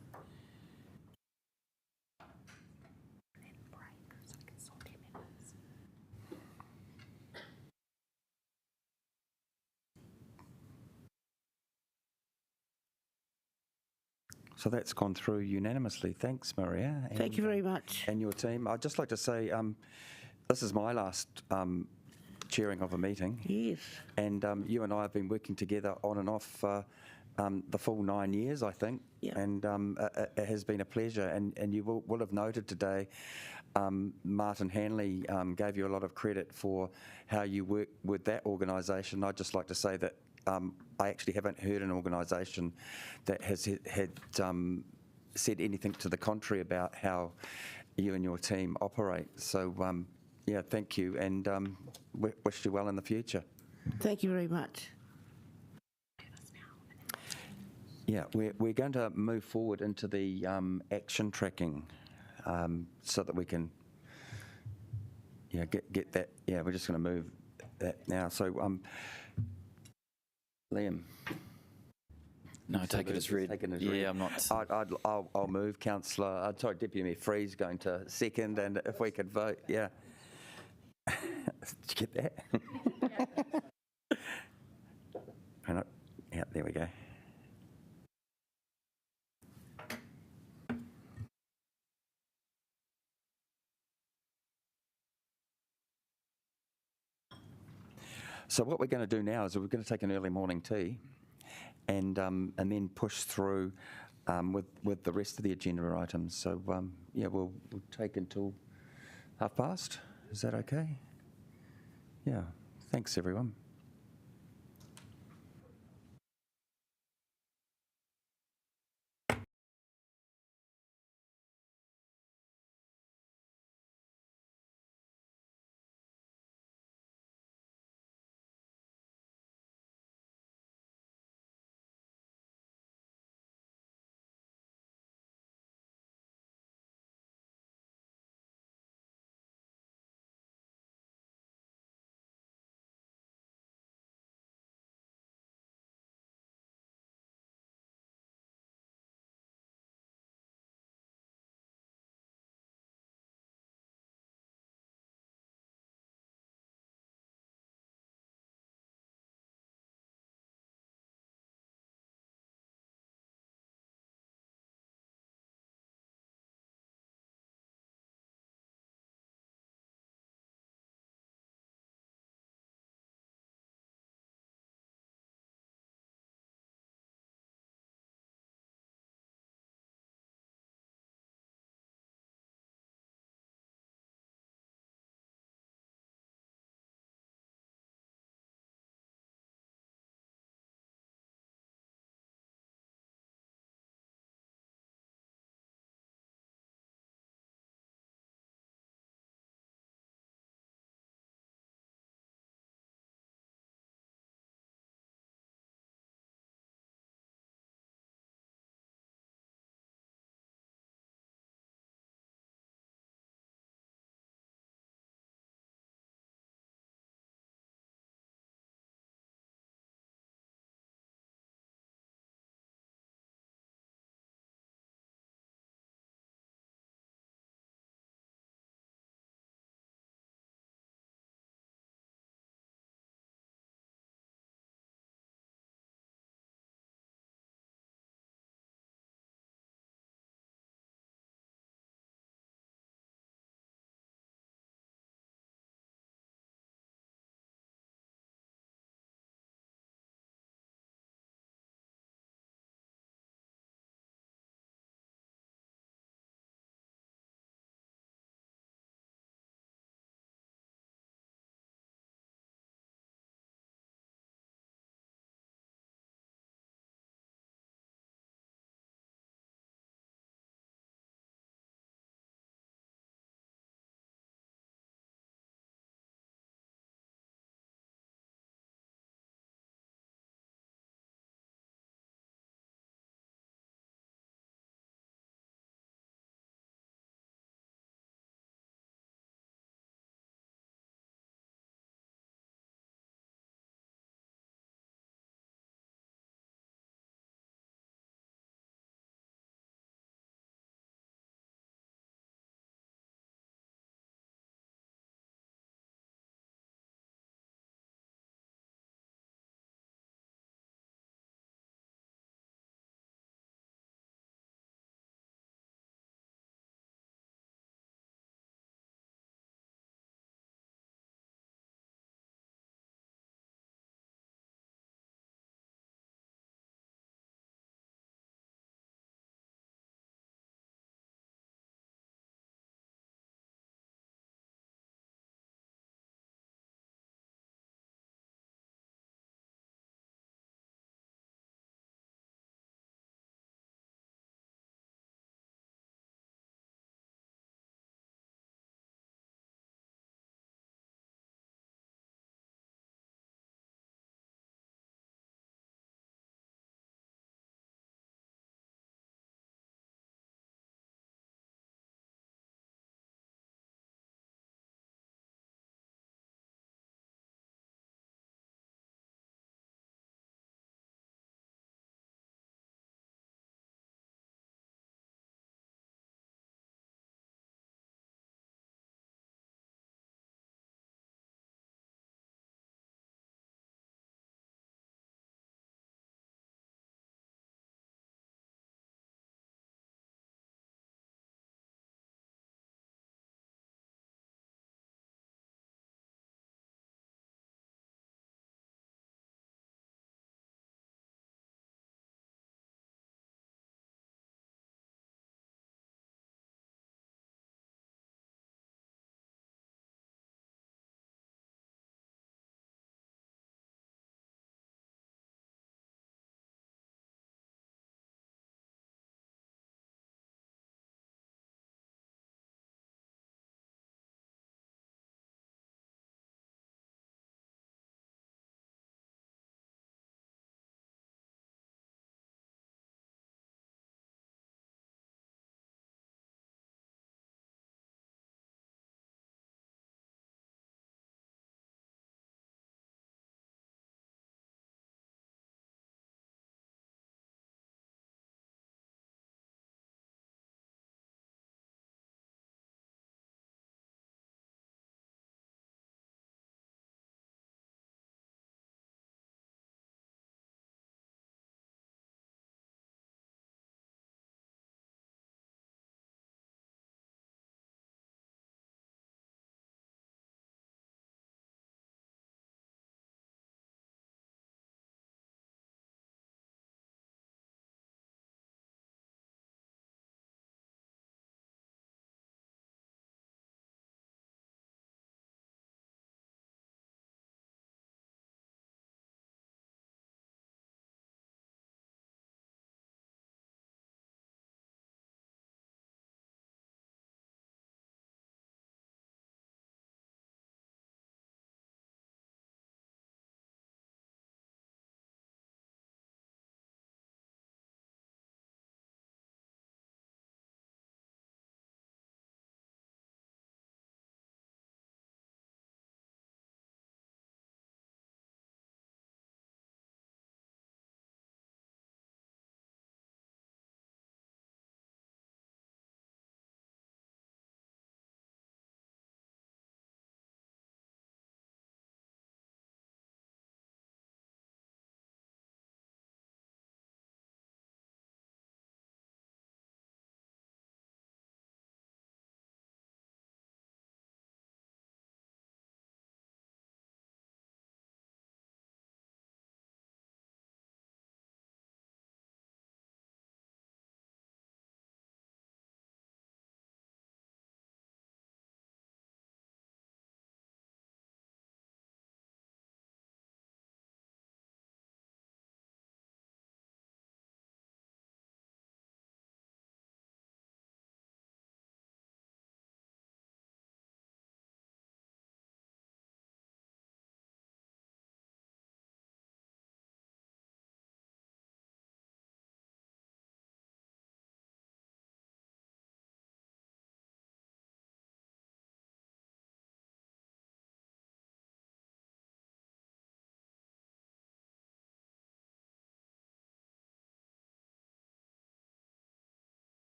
So that's gone through unanimously. Thanks, Maria. Thank you very much. And your team. I'd just like to say this is my last chairing of a meeting. Yes. And you and I have been working together on and off for the full 9 years, I think. Yeah. And it has been a pleasure. And you will have noted today, Martin Hanley gave you a lot of credit for how you work with that organisation. I'd just like to say that I actually haven't heard an organisation that has had said anything to the contrary about how you and your team operate. So, yeah, thank you, and wish you well in the future. Thank you very much. Yeah, we're going to move forward into the action tracking so that we can get that. Yeah, we're just going to move that now. So, Liam. No, take it as read. Yeah, I'm not. I'll move, Councillor. Sorry, Deputy Mayor Free's going to second, and if we could vote, yeah. Did you get that? Yeah, there we go. So what we're going to do now is we're going to take an early morning tea, and then push through with the rest of the agenda items. So yeah, we'll take until past. Is that okay? Yeah. Thanks, everyone.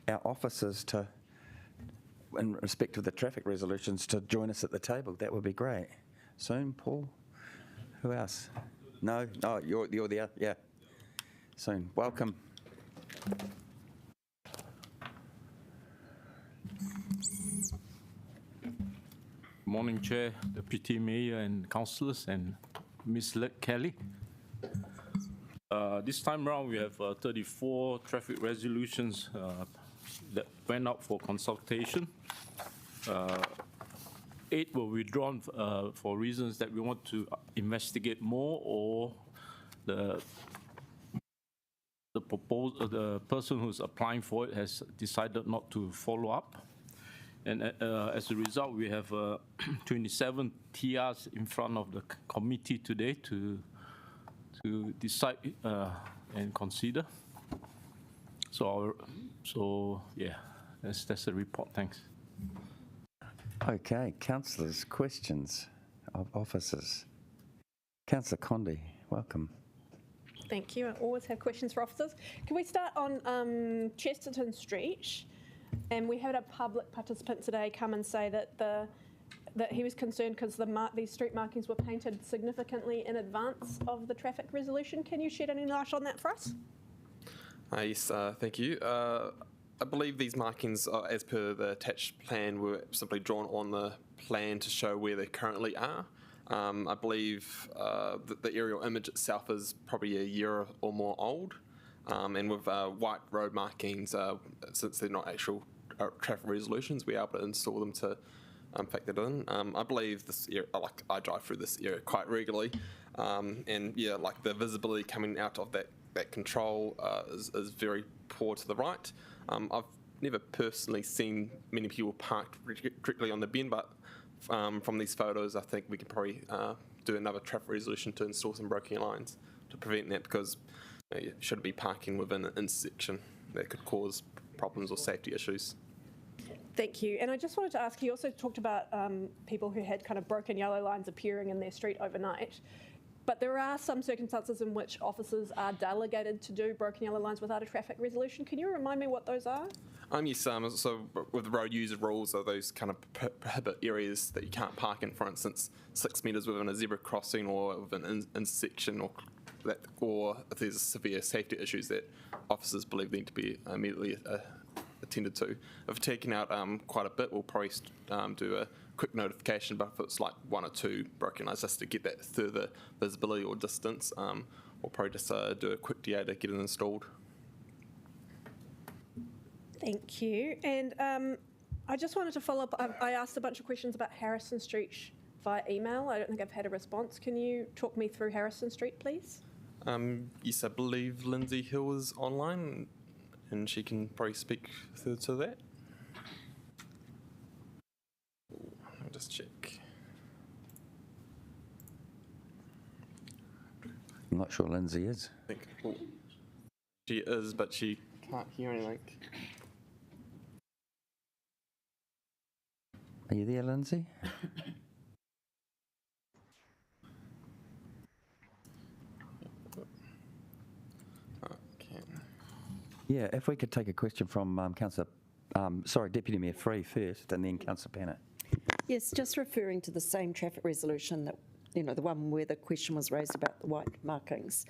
our officers to, in respect of the traffic resolutions, to join us at the table. That would be great. Soon, Paul? Who else? No? Oh, you're the other, yeah. Soon. Welcome. Morning, Chair, Deputy Mayor and councillors, and Ms. Kelly. This time around, we have 34 traffic resolutions that went out for consultation. 8 were withdrawn for reasons that we want to investigate more, or the person who's applying for it has decided not to follow up. And as a result, we have 27 TRs in front of the committee today to decide and consider. So yeah, that's a report. Thanks. Okay, councillors, questions of officers. Councillor Condi, welcome. Thank you. I always have questions for officers. Can we start on Chesterton Street? And we had a public participant today come and say that he was concerned because these street markings were painted significantly in advance of the traffic resolution. Can you shed any light on that for us? Yes, thank you. I believe these markings, as per the attached plan, were simply drawn on the plan to show where they currently are. I believe that the aerial image itself is probably a year or more old. And with white road markings, since they're not actual traffic resolutions, we're able to install them to factor that in. I believe this area, I drive through this area quite regularly, and yeah, like the visibility coming out of that control is very poor to the right. I've never personally seen many people parked directly on the bend, but from these photos, I think we could probably do another traffic resolution to install some braking lines to prevent that, because you shouldn't be parking within an intersection that could cause problems or safety issues. Thank you. And I just wanted to ask, you also talked about people who had kind of broken yellow lines appearing in their street overnight. But there are some circumstances in which officers are delegated to do broken yellow lines without a traffic resolution. Can you remind me what those are? Yes, so with the road user rules, are those kind of prohibit areas that you can't park in, for instance, 6 metres within a zebra crossing or within an intersection, or if there's severe safety issues that officers believe need to be immediately attended to. If taking out quite a bit, we'll probably do a quick notification, but if it's like 1 or 2 broken lines, just to get that further visibility or distance, we'll probably just do a quick DA to get it installed. Thank you. And I just wanted to follow up. I asked a bunch of questions about Harrison Street via email. I don't think I've had a response. Can you talk me through Harrison Street, please? Yes, I believe Lindsay Hill is online, and she can probably speak to that. Let me just check. I'm not sure Lindsay is. I think she is, but she can't hear anything. Are you there, Lindsay? Yeah, if we could take a question from Deputy Mayor Free first, and then Councillor Pennant. Yes, just referring to the same traffic resolution that, the one where the question was raised about the white markings.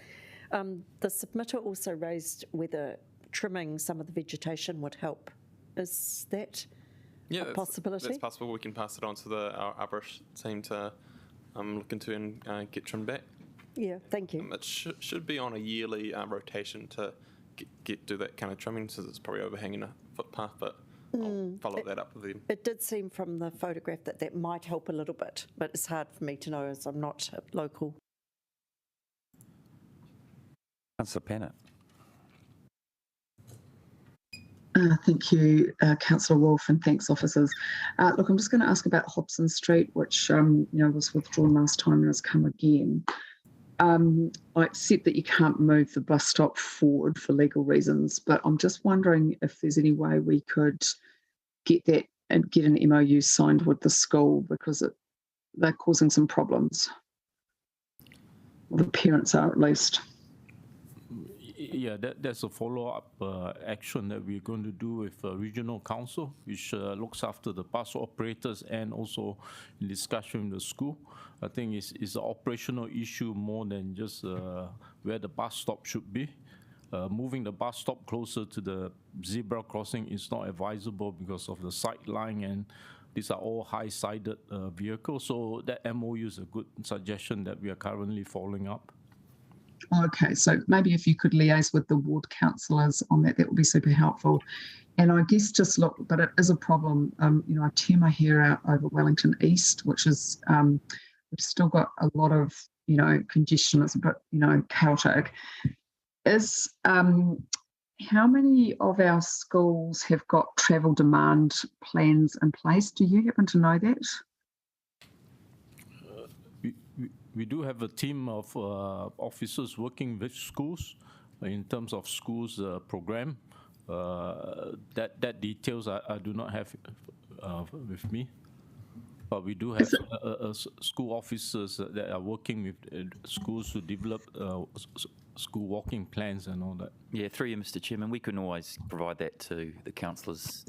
The submitter also raised whether trimming some of the vegetation would help. Is that a possibility? That's possible. We can pass it on to our arborist team to look into and get trimmed back. Yeah, thank you. It should be on a yearly rotation to do that kind of trimming, so it's probably overhanging a footpath, but I'll follow that up with them. It did seem from the photograph that might help a little bit, but it's hard for me to know as I'm not local. Councillor Pennant. Thank you, Councillor Wolf, and thanks, officers. Look, I'm just going to ask about Hobson Street, which was withdrawn last time and has come again. I accept that you can't move the bus stop forward for legal reasons, but I'm just wondering if there's any way we could get that and get an MOU signed with the school, because they're causing some problems. Well, the parents are, at least. Yeah, that's a follow-up action that we're going to do with Regional Council, which looks after the bus operators and also in discussion with the school. I think it's an operational issue more than just where the bus stop should be. Moving the bus stop closer to the zebra crossing is not advisable because of the sight line, and these are all high-sided vehicles. So that MOU is a good suggestion that we are currently following up. Okay, so maybe if you could liaise with the ward councillors on that, that would be super helpful. And I guess just look, but it is a problem. You know, I tear my hair out over Wellington East, which is we've still got a lot of, you know, congestion. It's a bit, you know, chaotic. Is how many of our schools have got travel demand plans in place? Do you happen to know that? We do have a team of officers working with schools in terms of schools program. That details I do not have with me, but we do have school officers that are working with schools to develop school walking plans and all that. Yeah, through you, Mr. Chairman, we can always provide that to the councillors.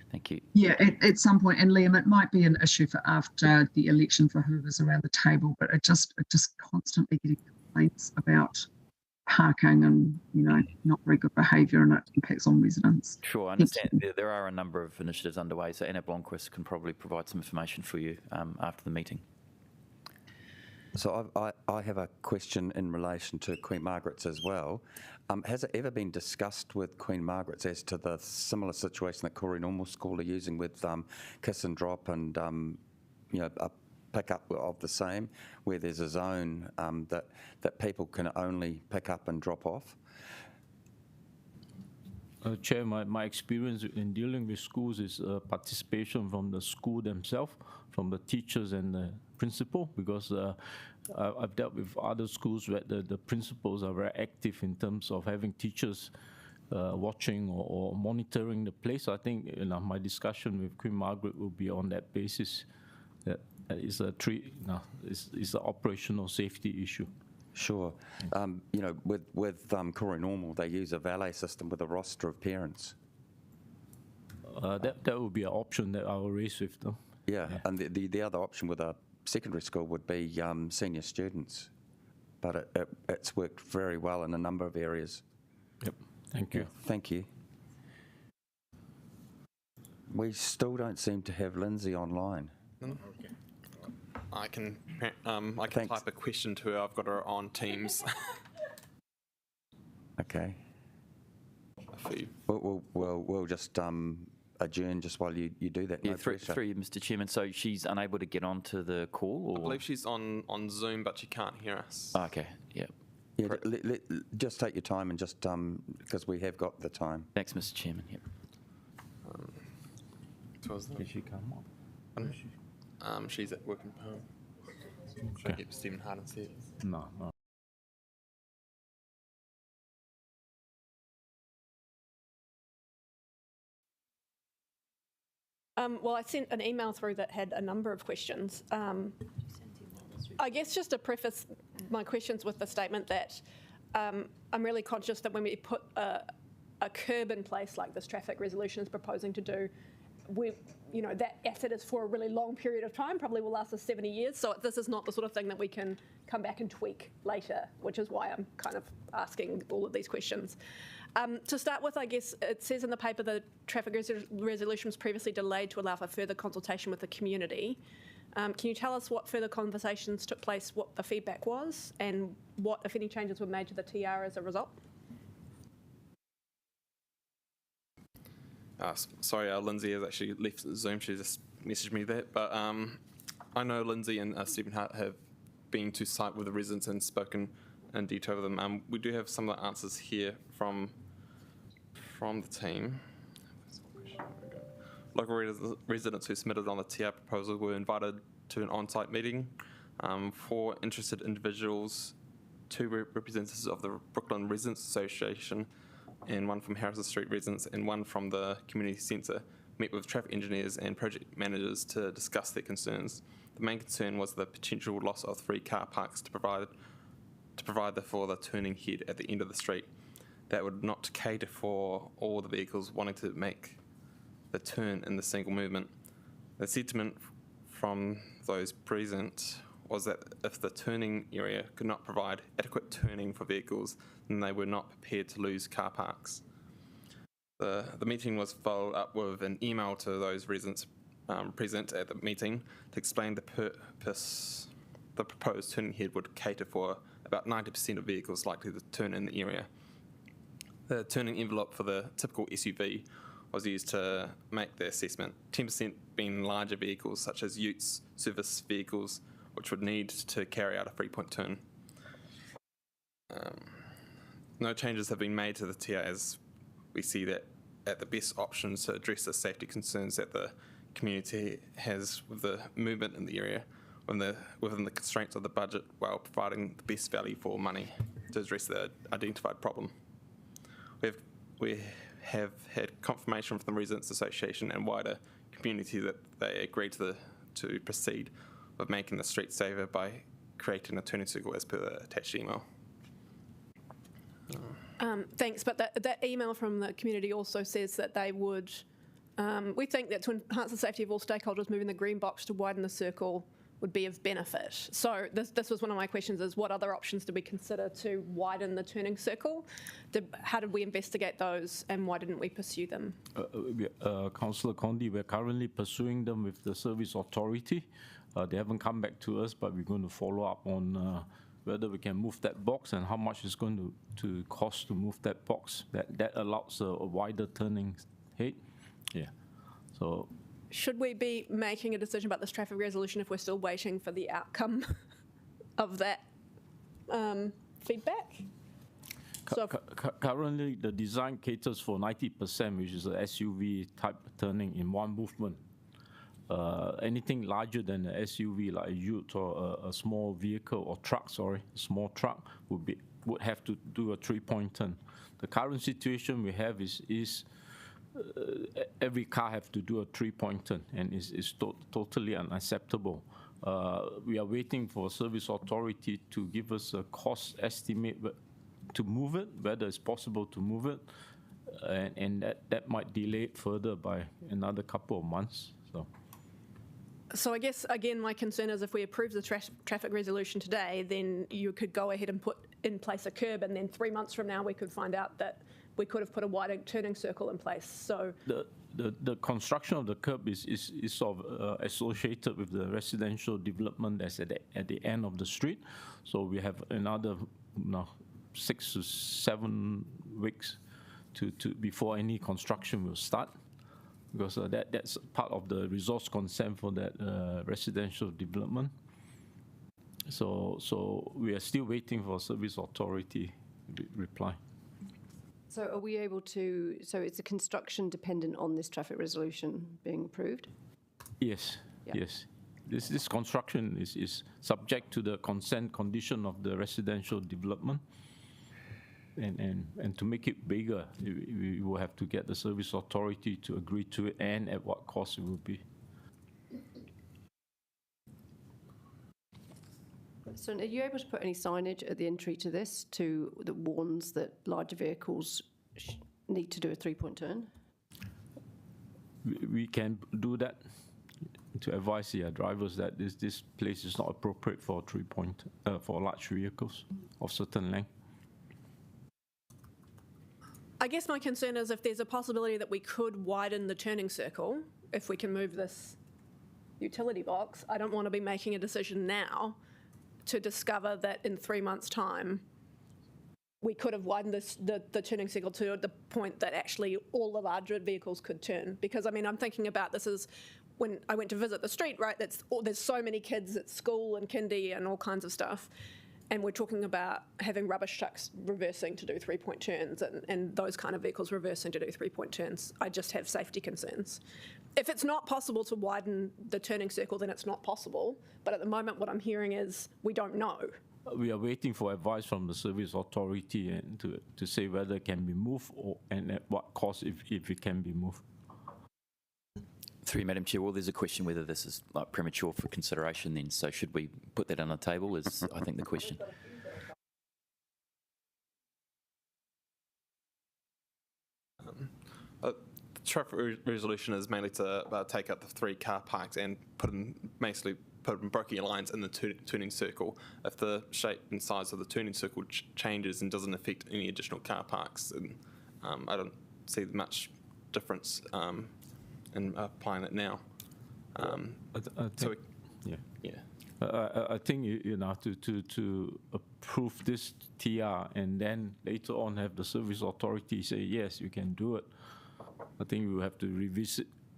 Thank you. Yeah, at some point, and Liam, it might be an issue for after the election for whoever's around the table, but it just constantly getting complaints about parking and, you know, not very good behaviour, and it impacts on residents. Sure, I understand. There are a number of initiatives underway, so Anna Blomqvist can probably provide some information for you after the meeting. So I have a question in relation to Queen Margaret's as well. Has it ever been discussed with Queen Margaret's as to the similar situation that Koori Normal School are using with kiss and drop and you know, a pickup of the same, where there's a zone that people can only pick up and drop off? Chair, my experience in dealing with schools is participation from the school themselves, from the teachers and the principal, because I've dealt with other schools where the principals are very active in terms of having teachers watching or monitoring the place. I think, you know, my discussion with Queen Margaret will be on that basis. That is it's an operational safety issue. Sure. You know, with Koori Normal, they use a valet system with a roster of parents. That would be an option that I will raise with them. Yeah, and the other option with a secondary school would be senior students, but it's worked very well in a number of areas. Yep, thank you. Thank you. We still don't seem to have Lindsay online. Okay. I can type a question to her. I've got her on Teams. Okay. We'll just adjourn just while you do that. Yeah, through you, Mr. Chairman. So she's unable to get onto the call? Or? I believe she's on Zoom, but she can't hear us. Oh, okay, yeah. Yeah, just take your time and just, because we have got the time. Thanks, Mr. Chairman. Yep. Did she come on? She's at work from home. Should I get Stephen Hart instead? No. Well, I sent an email through that had a number of questions. I guess just to preface my questions with the statement that I'm really conscious that when we put a curb in place like this traffic resolution is proposing to do, you know, that asset is for a really long period of time, probably will last us 70 years. So this is not the sort of thing that we can come back and tweak later, which is why I'm kind of asking all of these questions. To start with, I guess it says in the paper the traffic resolution was previously delayed to allow for further consultation with the community. Can you tell us what further conversations took place, what the feedback was, and what, if any, changes were made to the TR as a result? Sorry, Lindsay has actually left Zoom. She just messaged me that. But I know Lindsay and Stephen Hart have been to site with the residents and spoken in detail with them. We do have some of the answers here from the team. Local residents who submitted on the TR proposal were invited to an on-site meeting. 4 interested individuals, 2 representatives of the Brooklyn Residents Association, and 1 from Harrison Street residents, and 1 from the community centre, met with traffic engineers and project managers to discuss their concerns. The main concern was the potential loss of 3 car parks to provide to provide for the turning head at the end of the street that would not cater for all the vehicles wanting to make the turn in the single movement. The sentiment from those present was that if the turning area could not provide adequate turning for vehicles, then they were not prepared to lose car parks. The meeting was followed up with an email to those residents present at the meeting to explain the purpose. The proposed turning head would cater for about 90% of vehicles likely to turn in the area. The turning envelope for the typical SUV was used to make the assessment, 10% being larger vehicles such as utes, service vehicles, which would need to carry out a 3-point turn. No changes have been made to the TR as we see that at the best options to address the safety concerns that the community has with the movement in the area within the constraints of the budget, while providing the best value for money to address the identified problem. We have had confirmation from the Residents Association and wider community that they agree to proceed with making the street safer by creating a turning circle as per the attached email. Thanks, but that email from the community also says that they would, we think that to enhance the safety of all stakeholders, moving the green box to widen the circle would be of benefit. So this was one of my questions, is what other options did we consider to widen the turning circle? How did we investigate those and why didn't we pursue them? Councillor Condi, we're currently pursuing them with the Service Authority. They haven't come back to us, but we're going to follow up on whether we can move that box and how much it's going to cost to move that box. That allows a wider turning head. Yeah. So. Should we be making a decision about this traffic resolution if we're still waiting for the outcome of that feedback? Currently, the design caters for 90%, which is an SUV type turning in one movement. Anything larger than an SUV, like a ute or a small vehicle or truck, a small truck, would have to do a 3-point turn. The current situation we have is every car have to do a 3-point turn, and it's totally unacceptable. We are waiting for Service Authority to give us a cost estimate to move it, whether it's possible to move it, and that might delay it further by another couple of months. So I guess, again, my concern is if we approve the traffic resolution today, then you could go ahead and put in place a curb, and then 3 months from now we could find out that we could have put a wider turning circle in place. So the construction of the curb is sort of associated with the residential development that's at the end of the street. So we have another 6 to 7 weeks to before any construction will start, because that's part of the resource consent for that residential development. So we are still waiting for Service Authority reply. So are we able to, so it's a construction dependent on this traffic resolution being approved? Yes, yes. This construction is subject to the consent condition of the residential development. And to make it bigger, we will have to get the Service Authority to agree to it, and at what cost it will be. So are you able to put any signage at the entry to this that warns that larger vehicles need to do a 3-point turn? We can do that to advise the drivers that this place is not appropriate for 3-point for large vehicles of certain length. I guess my concern is if there's a possibility that we could widen the turning circle, if we can move this utility box, I don't want to be making a decision now to discover that in 3 months' time we could have widened the turning circle to the point that actually all the larger vehicles could turn. Because, I mean, I'm thinking about this as when I went to visit the street, right, there's so many kids at school and kindy and all kinds of stuff. And we're talking about having rubbish trucks reversing to do 3-point turns and those kind of vehicles reversing to do 3-point turns. I just have safety concerns. If it's not possible to widen the turning circle, then it's not possible. But at the moment, what I'm hearing is we don't know. We are waiting for advice from the Service Authority and to say whether it can be moved and at what cost if it can be moved. Through you, Madam Chair, well, there's a question whether this is like premature for consideration then, so should we put that on the table is, I think, the question. traffic resolution is mainly to take out the 3 car parks and put in broken lines in the turning circle. If the shape and size of the turning circle changes and doesn't affect any additional car parks, then I don't see much difference in applying it now. I think to approve this TR and then later on have the service authority say yes, you can do it. I think we will have to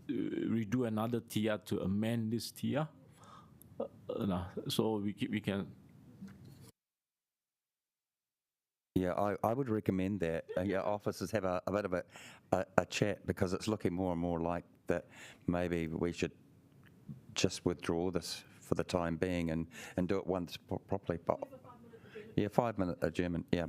redo another TR to amend this TR. So we can. Yeah, I would recommend that officers have a bit of a chat, because it's looking more and more like that maybe we should just withdraw this for the time being and do it once properly. But yeah, 5-minute adjournment. Yeah.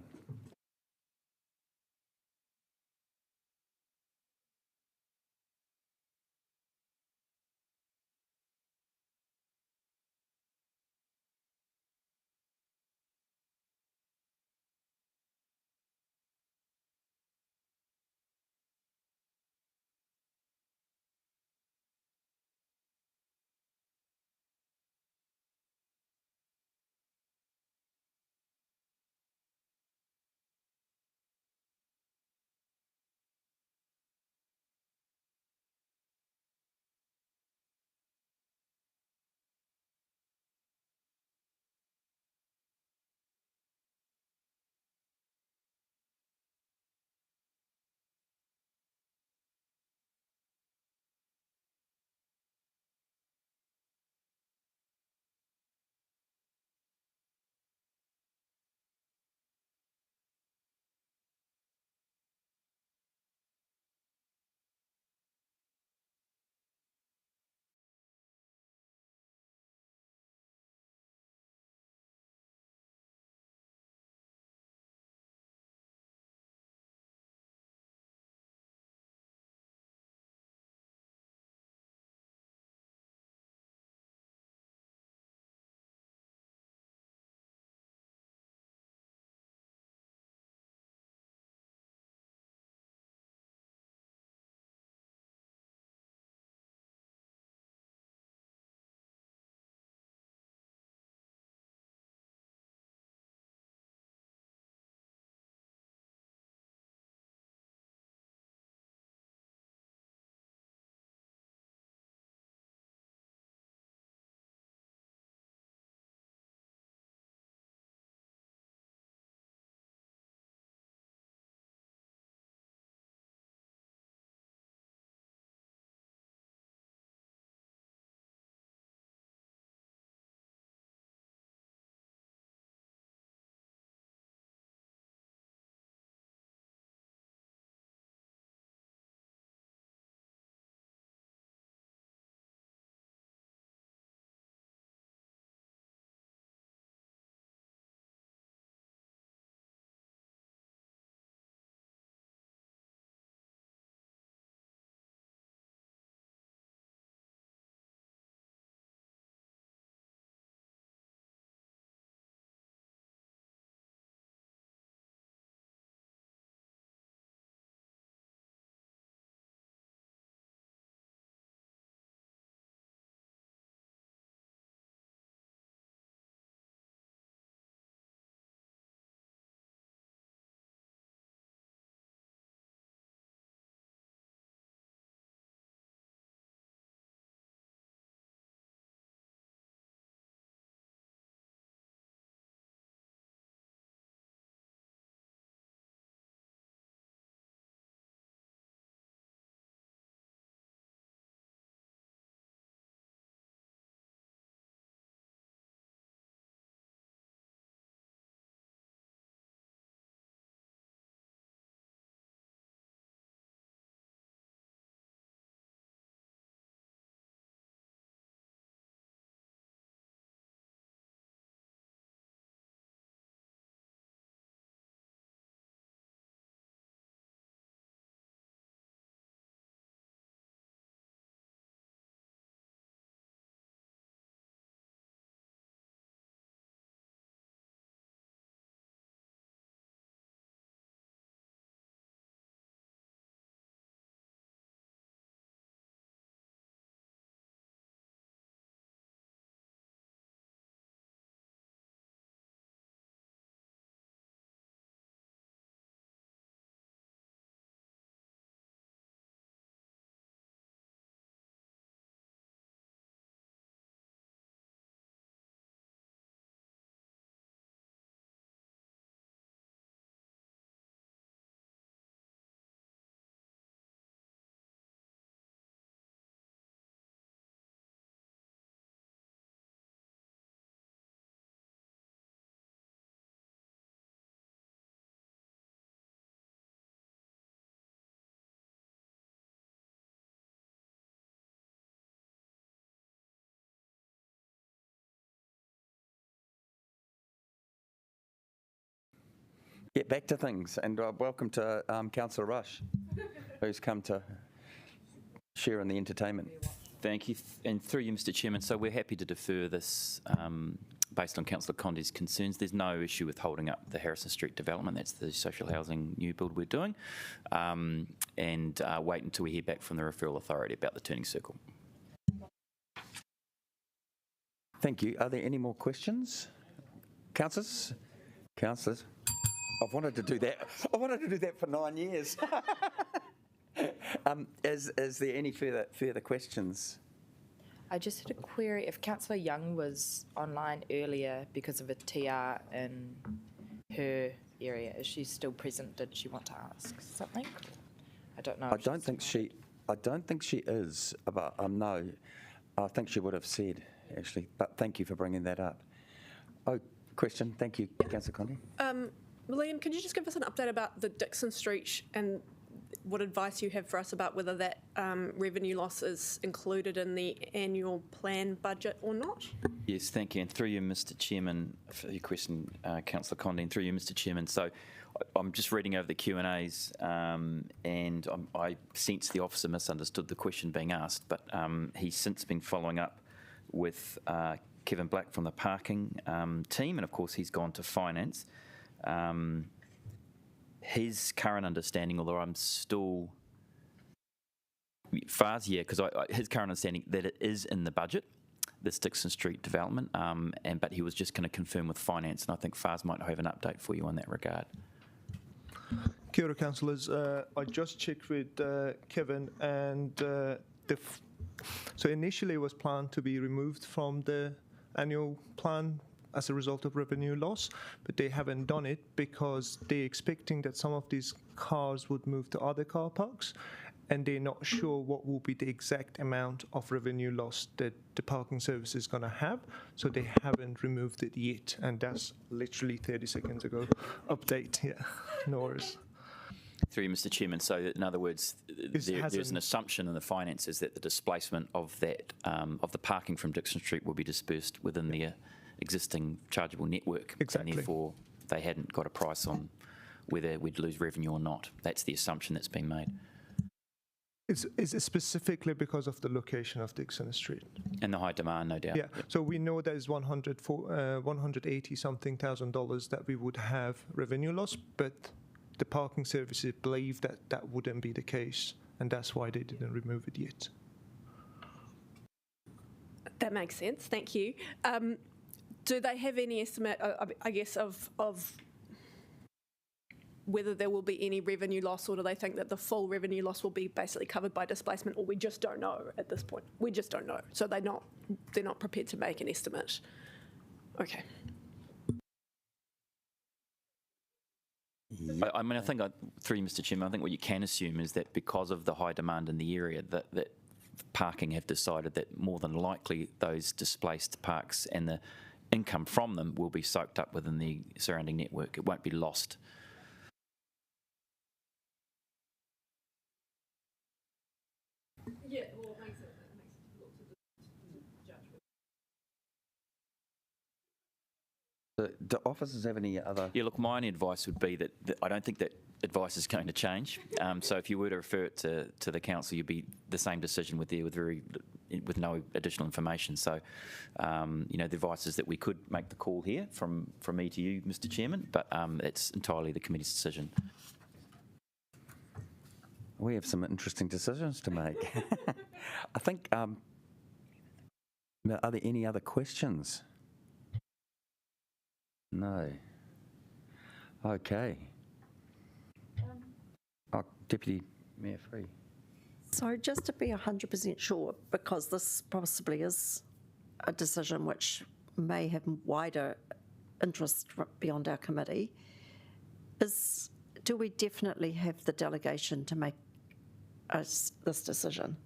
get back to things, and welcome to Councillor Rush, who's come to share in the entertainment. Thank you, and through you, Mr. Chairman. So we're happy to defer this based on Councillor Condi's concerns. There's no issue with holding up the Harrison Street development. That's the social housing new build we're doing, and wait until we hear back from the referral authority about the turning circle. Thank you. Are there any more questions? Councillors? Councillors? I've wanted to do that. I wanted to do that for 9 years. Is there any further questions? I just had a query. If Councillor Young was online earlier because of a TR in her area, is she still present? Did she want to ask something? I don't know. I don't think she is. But no, I think she would have said actually. But thank you for bringing that up. Oh, question. Thank you, Councillor Condi. Liam, could you just give us an update about the Dixon Street and what advice you have for us about whether that revenue loss is included in the annual plan budget or not? Yes, thank you. And through you, Mr. Chairman, for your question, Councillor Condi, and through you, Mr. Chairman. So I'm just reading over the Q&As and I sense the officer misunderstood the question being asked, but he's since been following up with Kevin Black from the parking team, and of course he's gone to finance. His current understanding, although I'm still Fars, yeah, because his current understanding that it is in the budget, this Dixon Street development, but he was just going to confirm with finance, and I think Fars might have an update for you in that regard. Kia ora, councillors. I just checked with Kevin, and so initially it was planned to be removed from the annual plan as a result of revenue loss, but they haven't done it because they're expecting that some of these cars would move to other car parks, and they're not sure what will be the exact amount of revenue loss that the parking service is going to have, so they haven't removed it yet, and that's literally 30 seconds ago. Update, yeah, no worries. Through you, Mr. Chairman. So, in other words, there's an assumption in the finances that the displacement of that of the parking from Dixon Street will be dispersed within the existing chargeable network. Exactly. And therefore, they hadn't got a price on whether we'd lose revenue or not. That's the assumption that's been made. It's specifically because of the location of Dixon Street. And the high demand, no doubt. Yeah, so we know there's $180-something thousand that we would have revenue loss, but the parking services believe that that wouldn't be the case, and that's why they didn't remove it yet. That makes sense, thank you. Do they have any estimate, I guess, of whether there will be any revenue loss, or do they think that the full revenue loss will be basically covered by displacement, or we just don't know at this point? We just don't know. So they're not prepared to make an estimate. Okay. I mean, I think, through you, Mr. Chairman, I think what you can assume is that because of the high demand in the area, that parking have decided that more than likely those displaced parks and the income from them will be soaked up within the surrounding network. It won't be lost. Yeah, well, it makes it difficult to judge. Do officers have any other? Yeah, look, my only advice would be that I don't think that advice is going to change. So if you were to refer it to the council, you'd be the same decision with no additional information. So, the advice is that we could make the call here from me to you, Mr. Chairman, but it's entirely the committee's decision. We have some interesting decisions to make. I think, are there any other questions? No. Okay. Deputy Mayor Free. So just to be 100% sure, because this possibly is a decision which may have wider interest beyond our committee, do we definitely have the delegation to make this decision?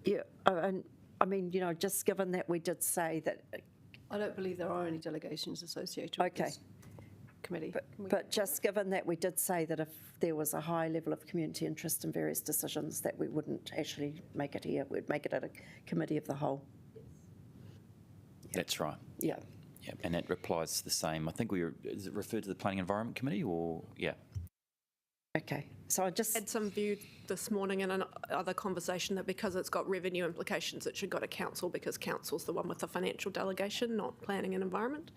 Yeah, I mean, just given that we did say that... I don't believe there are any delegations associated with this committee. But just given that we did say that if there was a high level of community interest in various decisions, that we wouldn't actually make it here, we'd make it at a committee of the whole. That's right. Yeah. Yeah, and that replies the same. I think is it referred to the Planning Environment Committee or, yeah. Okay, so I just had some view this morning in another conversation that because it's got revenue implications, it should go to council because council's the one with the financial delegation, not planning and environment.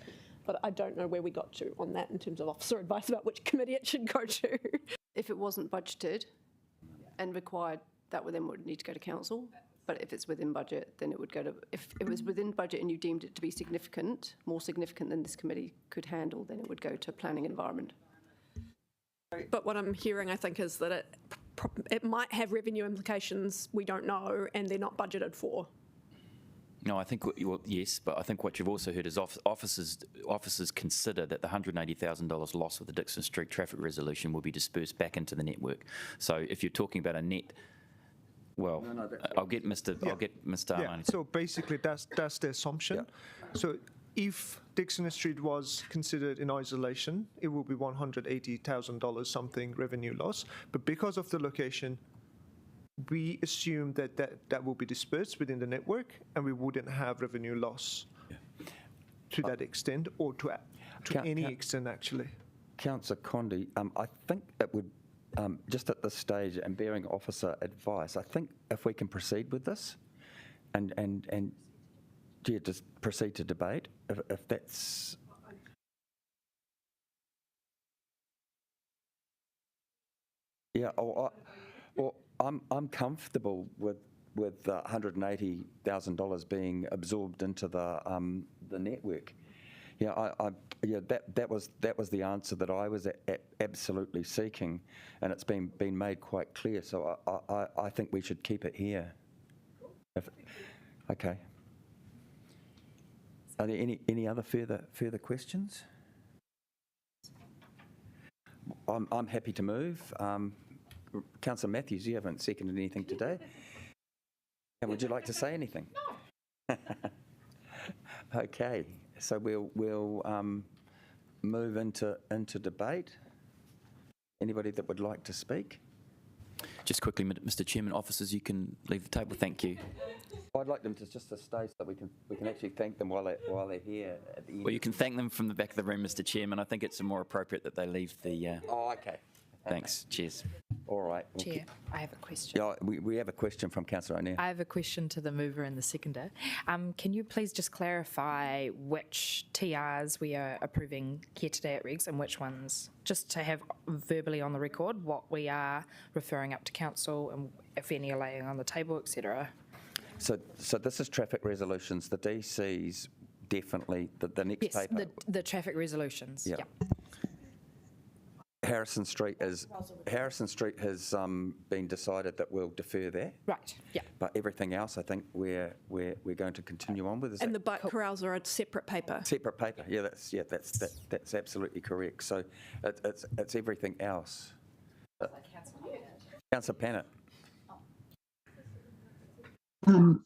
But I don't know where we got to on that in terms of officer advice about which committee it should go to. If it wasn't budgeted and required, that would then need to go to council. But if it's within budget, then it would go to, if it was within budget and you deemed it to be significant, more significant than this committee could handle, then it would go to planning and environment. But what I'm hearing, I think, is that it might have revenue implications we don't know and they're not budgeted for. No, I think, well, yes, but I think what you've also heard is officers consider that the $180,000 loss of the Dixon Street traffic resolution will be dispersed back into the network. So if you're talking about a net, well, I'll get Mr. Armani. So basically, that's the assumption. Yeah. So if Dixon Street was considered in isolation, it would be $180,000 something revenue loss. But because of the location, we assume that will be dispersed within the network, and we wouldn't have revenue loss to that extent, or to any extent, actually. Councillor Condi, I think it would, just at this stage, and bearing officer advice, I think if we can proceed with this, and yeah, just proceed to debate, if that's... Yeah, I'm comfortable with $180,000 being absorbed into the network. Yeah, that was the answer that I was absolutely seeking, and it's been made quite clear. So I think we should keep it here. Okay. Are there any other further questions? I'm happy to move. Councillor Matthews, you haven't seconded anything today. And would you like to say anything? No. Okay, so we'll move into debate. Anybody that would like to speak? Just quickly, Mr. Chairman, officers, you can leave the table. Thank you. I'd like them to just to stay so that we can actually thank them while they're here at the end. Well, you can thank them from the back of the room, Mr. Chairman. I think it's more appropriate that they leave the. Oh, okay. Thanks. Cheers. All right. Chair, I have a question. Yeah, we have a question from Councillor O'Neill. I have a question to the mover and the seconder. Can you please just clarify which TRs we are approving here today at Regs and which ones, just to have verbally on the record what we are referring up to council and if any are laying on the table, etc. So this is traffic resolutions. The DCs definitely the next yes, paper. the traffic resolutions. Yeah. Harrison Street has been decided that we'll defer there. Right. Yeah. But everything else, I think we're going to continue on with. And the bike corrals are a separate paper. Separate paper. Yeah, that's absolutely correct. So it's everything else. Councillor Pannett.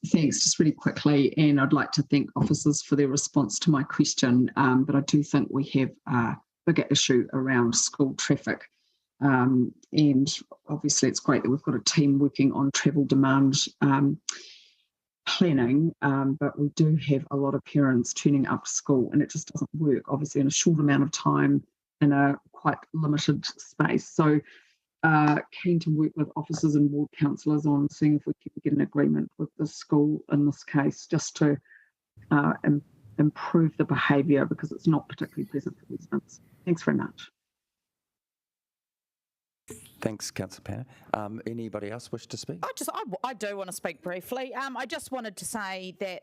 Thanks. Just really quickly, and I'd like to thank officers for their response to my question. But I do think we have a bigger issue around school traffic. And obviously it's great that we've got a team working on travel demand planning, but we do have a lot of parents turning up to school and it just doesn't work, obviously in a short amount of time in a quite limited space. So keen to work with officers and ward councillors on seeing if we can get an agreement with the school in this case, just to improve the behaviour, because it's not particularly pleasant for residents. Thanks very much. Thanks, Councillor Panner. Anybody else wish to speak? I do want to speak briefly. I just wanted to say that,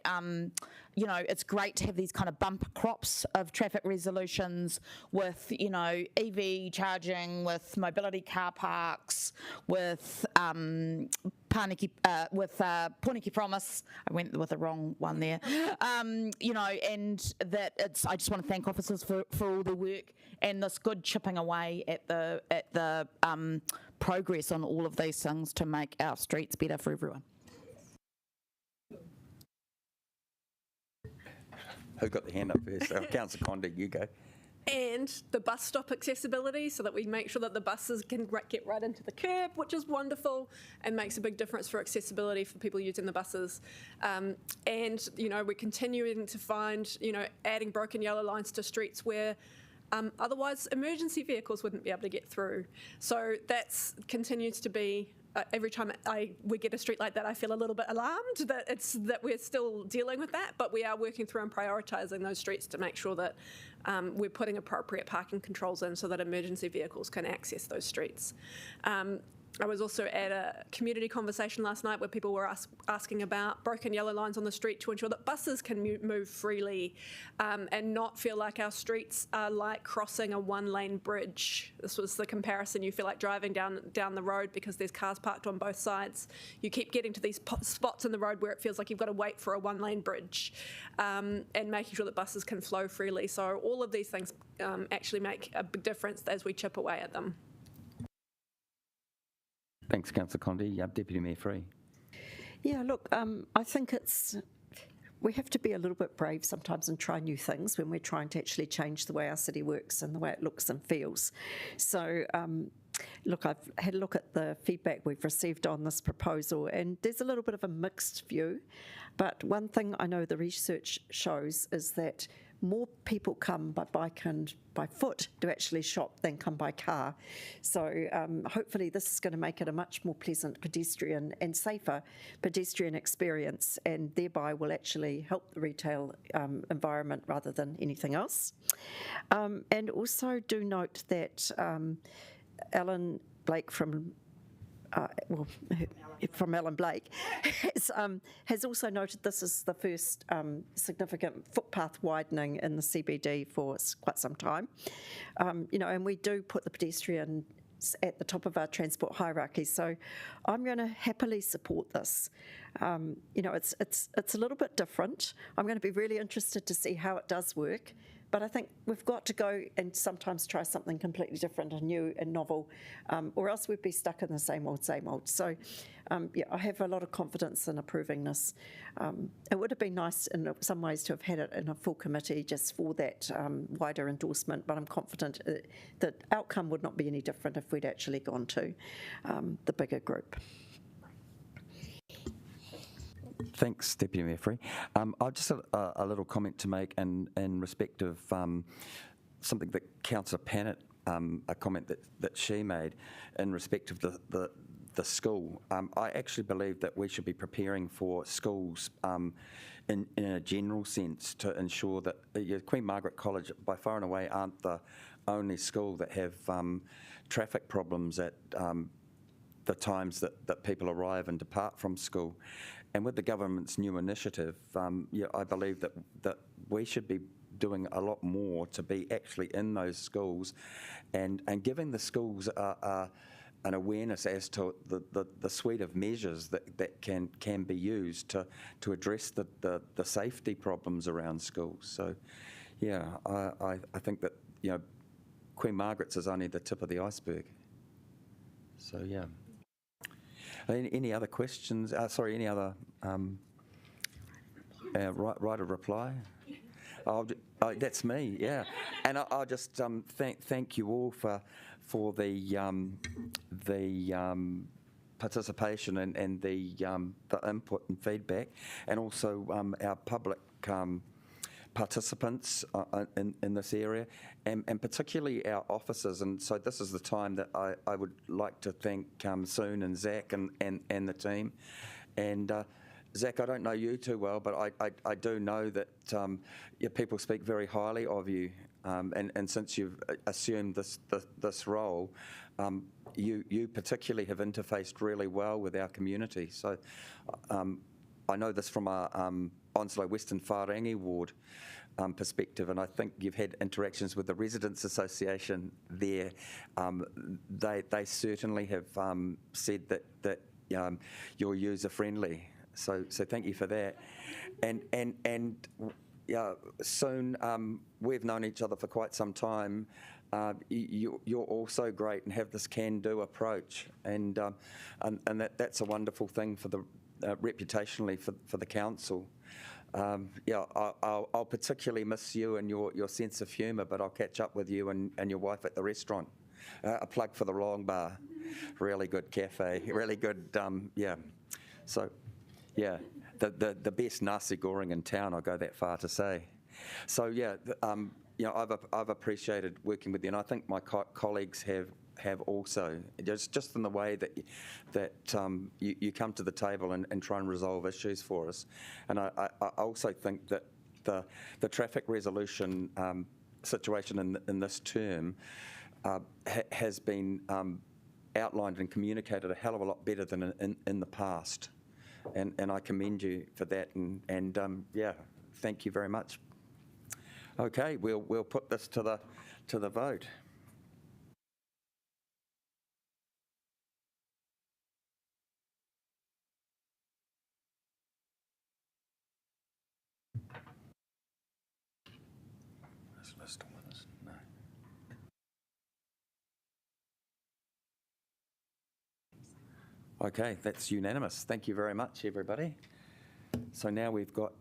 it's great to have these kind of bumper crops of traffic resolutions with, EV charging, with mobility car parks, with Pōneke Promise. I went with the wrong one there. And that I just want to thank officers for all the work and this good chipping away at the progress on all of these things to make our streets better for everyone. Who got the hand up first? Councillor Condi, you go. and the bus stop accessibility, so that we make sure that the buses can get right into the curb, which is wonderful and makes a big difference for accessibility for people using the buses. And, you know, we're continuing to find, you know, adding broken yellow lines to streets where otherwise emergency vehicles wouldn't be able to get through. So that's continues to be, every time we get a street like that, I feel a little bit alarmed that we're still dealing with that, but we are working through and prioritising those streets to make sure that we're putting appropriate parking controls in so that emergency vehicles can access those streets. I was also at a community conversation last night where people were asking about broken yellow lines on the street to ensure that buses can move freely and not feel like our streets are like crossing a one-lane bridge. This was the comparison. You feel like driving down the road because there's cars parked on both sides. You keep getting to these spots in the road where it feels like you've got to wait for a one-lane bridge, and making sure that buses can flow freely. So all of these things actually make a big difference as we chip away at them. Thanks, Councillor Condi. Deputy Mayor Free. Yeah, look, I think we have to be a little bit brave sometimes and try new things when we're trying to actually change the way our city works and the way it looks and feels. So, look, I've had a look at the feedback we've received on this proposal, and there's a little bit of a mixed view. But one thing I know the research shows is that more people come by bike and by foot to actually shop than come by car. So hopefully this is going to make it a much more pleasant pedestrian and safer pedestrian experience, and thereby will actually help the retail environment rather than anything else. And also do note that Alan Blake from Alan Blake has also noted this is the first significant footpath widening in the CBD for quite some time. You know, and we do put the pedestrian at the top of our transport hierarchy. So I'm going to happily support this. You know, it's a little bit different. I'm going to be really interested to see how it does work. But I think we've got to go and sometimes try something completely different and new and novel, or else we'd be stuck in the same old, same old. So, yeah, I have a lot of confidence in approving this. It would have been nice in some ways to have had it in a full committee just for that wider endorsement, but I'm confident that outcome would not be any different if we'd actually gone to the bigger group. Thanks, Deputy Mayor Free. I've just a little comment to make in respect of something that Councillor Pannett, a comment that she made in respect of the school. I actually believe that we should be preparing for schools in a general sense to ensure that Queen Margaret College by far and away aren't the only school that have traffic problems at the times that people arrive and depart from school. And with the government's new initiative, yeah, I believe that we should be doing a lot more to be actually in those schools and giving the schools an awareness as to the suite of measures that can be used to address the safety problems around schools. So, yeah, I think that, you know, Queen Margaret's is only the tip of the iceberg. So, yeah. Any other questions? Sorry, any other right of reply? That's me, yeah. And I'll just thank you all for the participation and the input and feedback, and also our public participants in this area, and particularly our officers. And so this is the time that I would like to thank Soon and Zach and the team. And Zach, I don't know you too well, but I do know that people speak very highly of you. And since you've assumed this role, you particularly have interfaced really well with our community. So I know this from our Onslow Western Whārangi ward perspective, and I think you've had interactions with the Residents Association there. They certainly have said that you're user friendly. So thank you for that. And yeah, Soon, we've known each other for quite some time. You're also great and have this can-do approach, and that's a wonderful thing for the reputationally for the council. Yeah, I'll particularly miss you and your sense of humour, but I'll catch up with you and your wife at the restaurant. A plug for the Long Bar, really good cafe, really good, yeah. So, yeah, the best nasi goreng in town, I'll go that far to say. So, yeah, you know, I've appreciated working with you, and I think my colleagues have also, just in the way that you come to the table and try and resolve issues for us. And I also think that the traffic resolution situation in this term has been outlined and communicated a hell of a lot better than in the past. And I commend you for that. And yeah, thank you very much. Okay, we'll put this to the vote. No. Okay, that's unanimous. Thank you very much, everybody. So now we've got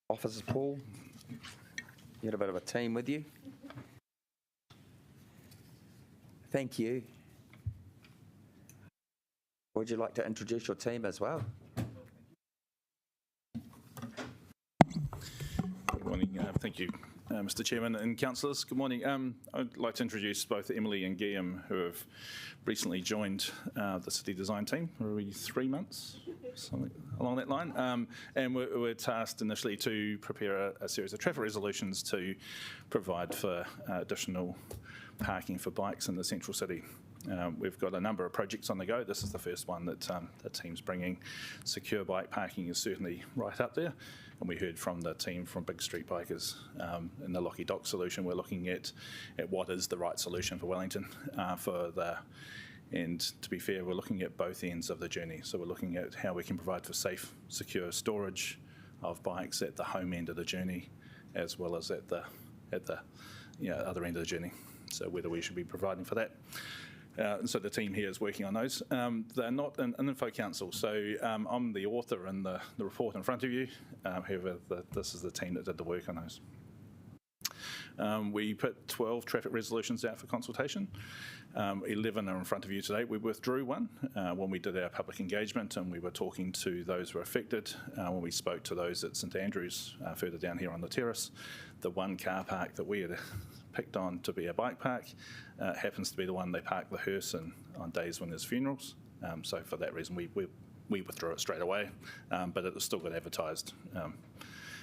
Officers Paul. You had a bit of a team with you. Thank you. Would you like to introduce your team as well? Good morning. Thank you, Mr. Chairman and councillors. Good morning. I'd like to introduce both Emily and Guillaume, who have recently joined the city design team for 3 months, something along that line. And we're tasked initially to prepare a series of traffic resolutions to provide for additional parking for bikes in the central city. We've got a number of projects on the go. This is the first one that the team's bringing. Secure bike parking is certainly right up there. And we heard from the team from Big Street Bikers in the Locky Dock solution. We're looking at what is the right solution for Wellington and to be fair, we're looking at both ends of the journey. So we're looking at how we can provide for safe, secure storage of bikes at the home end of the journey, as well as at the other end of the journey. So whether we should be providing for that. So the team here is working on those. They're not an info council, so I'm the author in the report in front of you. However, this is the team that did the work on those. We put 12 traffic resolutions out for consultation. 11 are in front of you today. We withdrew one when we did our public engagement, and we were talking to those who were affected when we spoke to those at St Andrews further down here on the terrace. The one car park that we had picked on to be a bike park happens to be the one they park the hearse in on days when there's funerals. So for that reason, we withdrew it straight away, but it was still got advertised.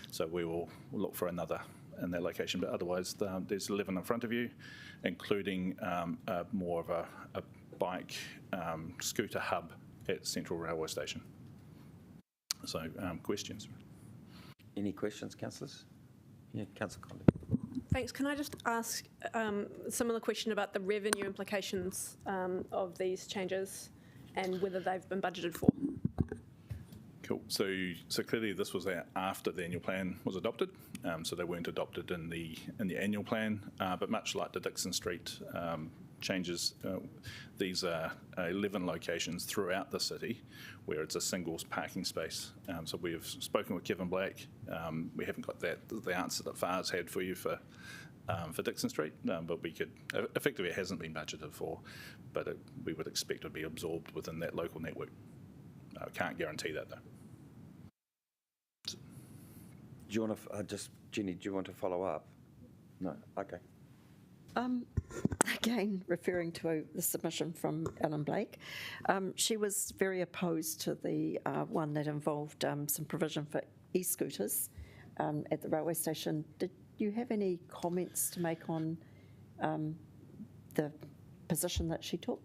So we will look for another in that location, but otherwise there's 11 in front of you, including more of a bike scooter hub at Central Railway Station. So questions? Any questions, councillors? Yeah, Councillor Condon. Thanks. Can I just ask a similar question about the revenue implications of these changes and whether they've been budgeted for? Cool. So clearly this was after the annual plan was adopted. So they weren't adopted in the annual plan. But much like the Dixon Street changes, these are 11 locations throughout the city where it's a single parking space. So we have spoken with Kevin Black. We haven't got the answer that FAR's had for you for Dixon Street, but we could, effectively it hasn't been budgeted for, but we would expect it to be absorbed within that local network. I can't guarantee that though. Do you want to, Jenny, do you want to follow up? No? Okay. Again, referring to the submission from Ellen Blake, she was very opposed to the one that involved some provision for e-scooters at the railway station. Did you have any comments to make on the position that she took?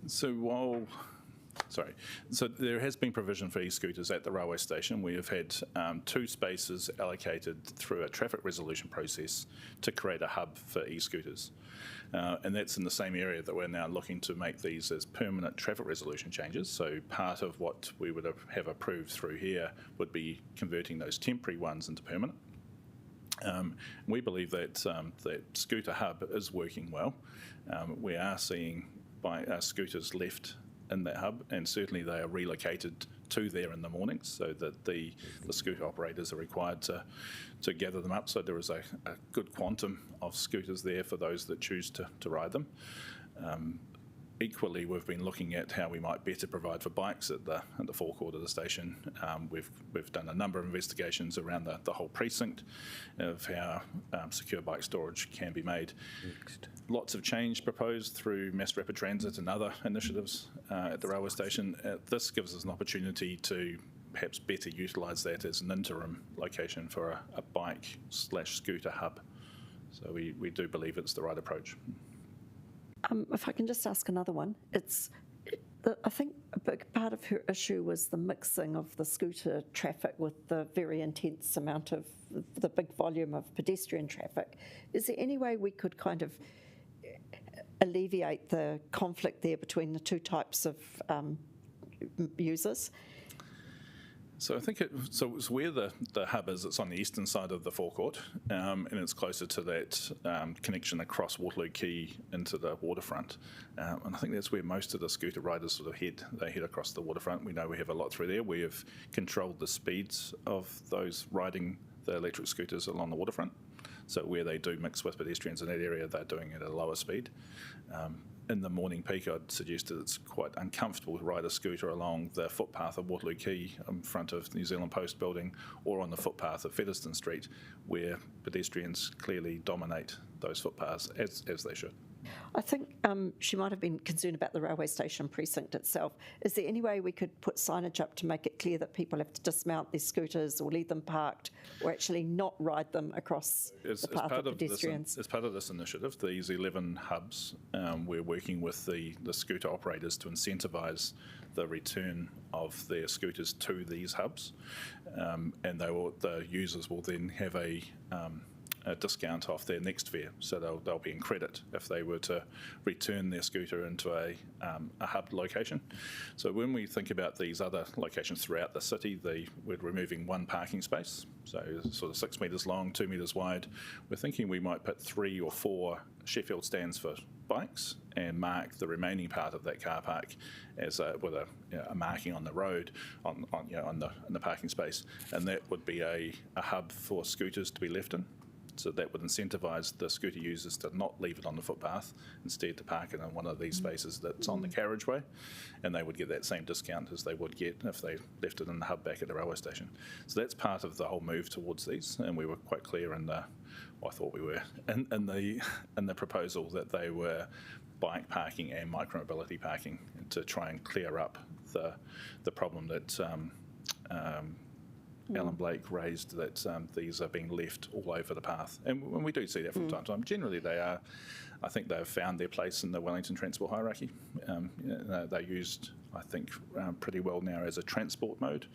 So there has been provision for e-scooters at the railway station. We have had 2 spaces allocated through a traffic resolution process to create a hub for e-scooters. And that's in the same area that we're now looking to make these as permanent traffic resolution changes. So part of what we would have approved through here would be converting those temporary ones into permanent. We believe that that scooter hub is working well. We are seeing scooters left in that hub, and certainly they are relocated to there in the mornings so that the scooter operators are required to gather them up. So there is a good quantum of scooters there for those that choose to ride them. Equally, we've been looking at how we might better provide for bikes at the forecourt of the station. We've done a number of investigations around the whole precinct of how secure bike storage can be made. Lots of change proposed through Mass Rapid Transit and other initiatives at the railway station. This gives us an opportunity to perhaps better utilise that as an interim location for a bike/scooter hub. So we do believe it's the right approach. If I can just ask another one, I think a big part of her issue was the mixing of the scooter traffic with the very intense amount of the big volume of pedestrian traffic. Is there any way we could kind of alleviate the conflict there between the two types of users? So I think it's where the hub is, it's on the eastern side of the forecourt, and it's closer to that connection across Waterloo Quay into the waterfront. And I think that's where most of the scooter riders sort of head. They head across the waterfront. We know we have a lot through there. We have controlled the speeds of those riding the electric scooters along the waterfront. So where they do mix with pedestrians in that area, they're doing it at a lower speed. In the morning peak, I'd suggest that it's quite uncomfortable to ride a scooter along the footpath of Waterloo Quay in front of the New Zealand Post building, or on the footpath of Featherston Street, where pedestrians clearly dominate those footpaths, as they should. I think she might have been concerned about the railway station precinct itself. Is there any way we could put signage up to make it clear that people have to dismount their scooters or leave them parked, or actually not ride them across the path of pedestrians? As part of this initiative, these 11 hubs, we're working with the scooter operators to incentivise the return of their scooters to these hubs, and the users will then have a discount off their next fare, so they'll be in credit if they were to return their scooter into a hub location. So when we think about these other locations throughout the city, we're removing one parking space, so sort of 6 metres long, 2 metres wide. We're thinking we might put 3 or 4 Sheffield stands for bikes and mark the remaining part of that car park as with a marking on the road on the parking space, and that would be a hub for scooters to be left in. So that would incentivise the scooter users to not leave it on the footpath, instead to park it in one of these spaces that's on the carriageway, and they would get that same discount as they would get if they left it in the hub back at the railway station. So that's part of the whole move towards these, and we were quite clear in the proposal that they were bike parking and micromobility parking to try and clear up the problem that Alan Blake raised, that these are being left all over the path. And when we do see that from time to time, generally I think they've found their place in the Wellington transport hierarchy. They're used, I think, pretty well now as a transport mode.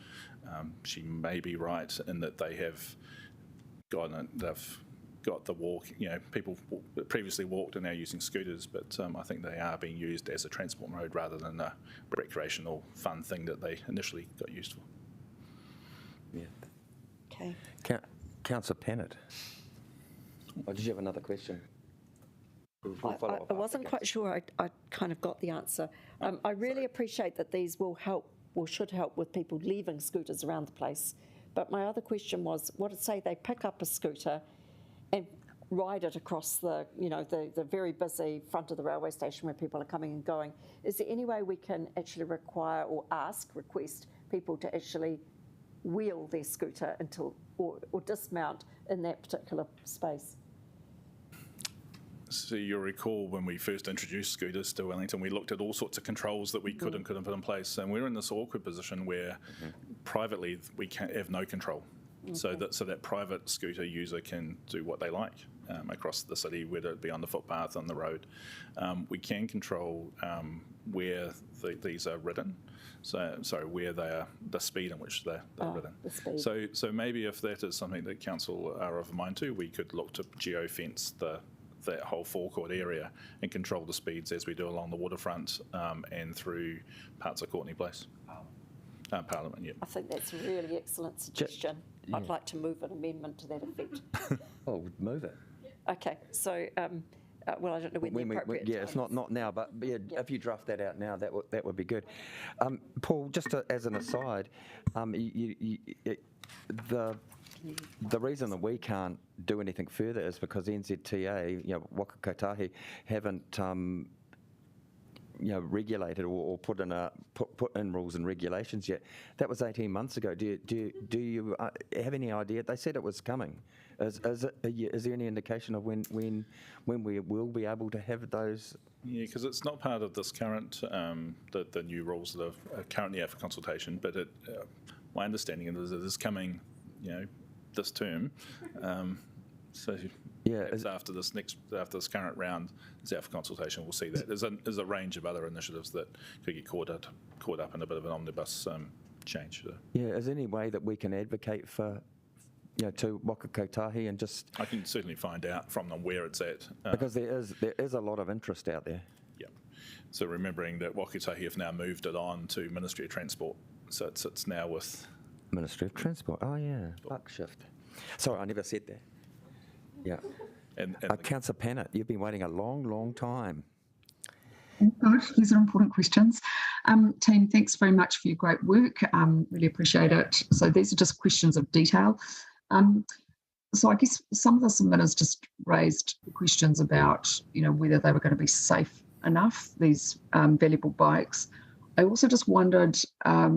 She may be right in that they've got the walk, people previously walked and now using scooters, but I think they are being used as a transport mode rather than a recreational fun thing that they initially got used for. Yeah. Okay. Councillor Pennant. Did you have another question? I wasn't quite sure I kind of got the answer. I really appreciate that these will help, or should help, with people leaving scooters around the place. But my other question was, what if, say, they pick up a scooter and ride it across the very busy front of the railway station where people are coming and going? Is there any way we can actually require or request people to actually wheel their scooter or dismount in that particular space? So you'll recall when we first introduced scooters to Wellington, we looked at all sorts of controls that we could and couldn't put in place, and we're in this awkward position where privately we have no control. So that private scooter user can do what they like across the city, whether it be on the footpath, on the road. We can control where these are ridden. Where they are, the speed in which they're ridden. So maybe if that is something that council are of mind to, we could look to geofence that whole forecourt area and control the speeds as we do along the waterfront and through parts of Courtney Place. Parliament, yeah. I think that's a really excellent suggestion. I'd like to move an amendment to that effect. Oh, move it. Okay, so well, I don't know when the appropriate yeah, it's time not now, but yeah, if you draft that out now, that would be good. Paul, just as an aside, the reason that we can't do anything further is because NZTA, Waka Kotahi, haven't regulated or put in rules and regulations yet. That was 18 months ago. Do you have any idea? They said it was coming. Is there any indication of when we will be able to have those? Yeah, because it's not part of this current the new rules that are currently out for consultation. But my understanding is it is coming, this term. So yeah, after this current round is out for consultation, we'll see that. There's a range of other initiatives that could get caught up in a bit of an omnibus change. Yeah, is there any way that we can advocate for, to Waka Kotahi and just? I can certainly find out from them where it's at. Because there is a lot of interest out there. Yeah. So remembering that Waka Kotahi have now moved it on to Ministry of Transport, so it sits now with Ministry of Transport. Oh yeah, buck shift. Sorry, I never said that. Yeah. And Councillor Pannett, you've been waiting a long, long time. Good. These are important questions. Team, thanks very much for your great work. Really appreciate it. So these are just questions of detail. So I guess some of the submitters just raised questions about, whether they were going to be safe enough, these valuable bikes. I also just wondered, I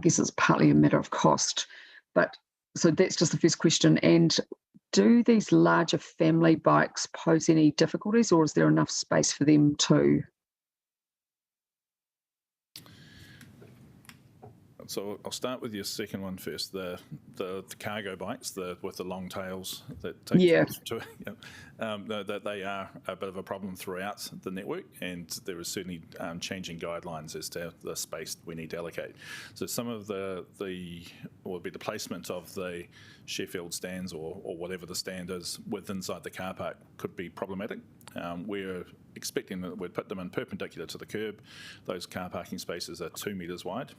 guess it's partly a matter of cost, but so that's just the first question. And do these larger family bikes pose any difficulties, or is there enough space for them too? So I'll start with your second one first. The cargo bikes, with the long tails that take that they are a bit of a problem throughout the network, and there is certainly changing guidelines as to the space we need to allocate. So some of the would be the placement of the Sheffield stands or whatever the stand is inside the car park could be problematic. We're expecting that we'd put them in perpendicular to the curb. Those car parking spaces are 2 metres wide.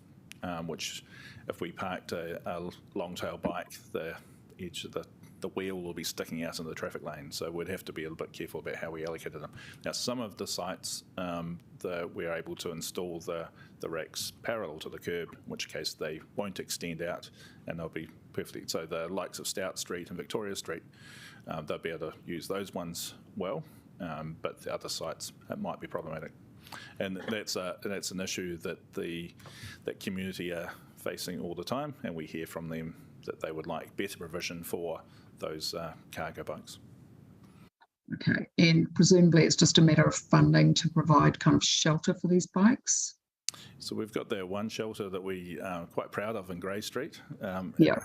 Which, if we parked a long-tail bike, the edge of the wheel will be sticking out in the traffic lane. So we'd have to be a little bit careful about how we allocated them. Now, some of the sites we're able to install the racks parallel to the curb, in which case they won't extend out and they'll be perfectly. So the likes of Stout Street and Victoria Street, they'll be able to use those ones well, but the other sites, it might be problematic. And that's an issue that community are facing all the time, and we hear from them that they would like better provision for those cargo bikes. Okay, and presumably it's just a matter of funding to provide kind of shelter for these bikes? So we've got the one shelter that we are quite proud of in Grey Street. And yes,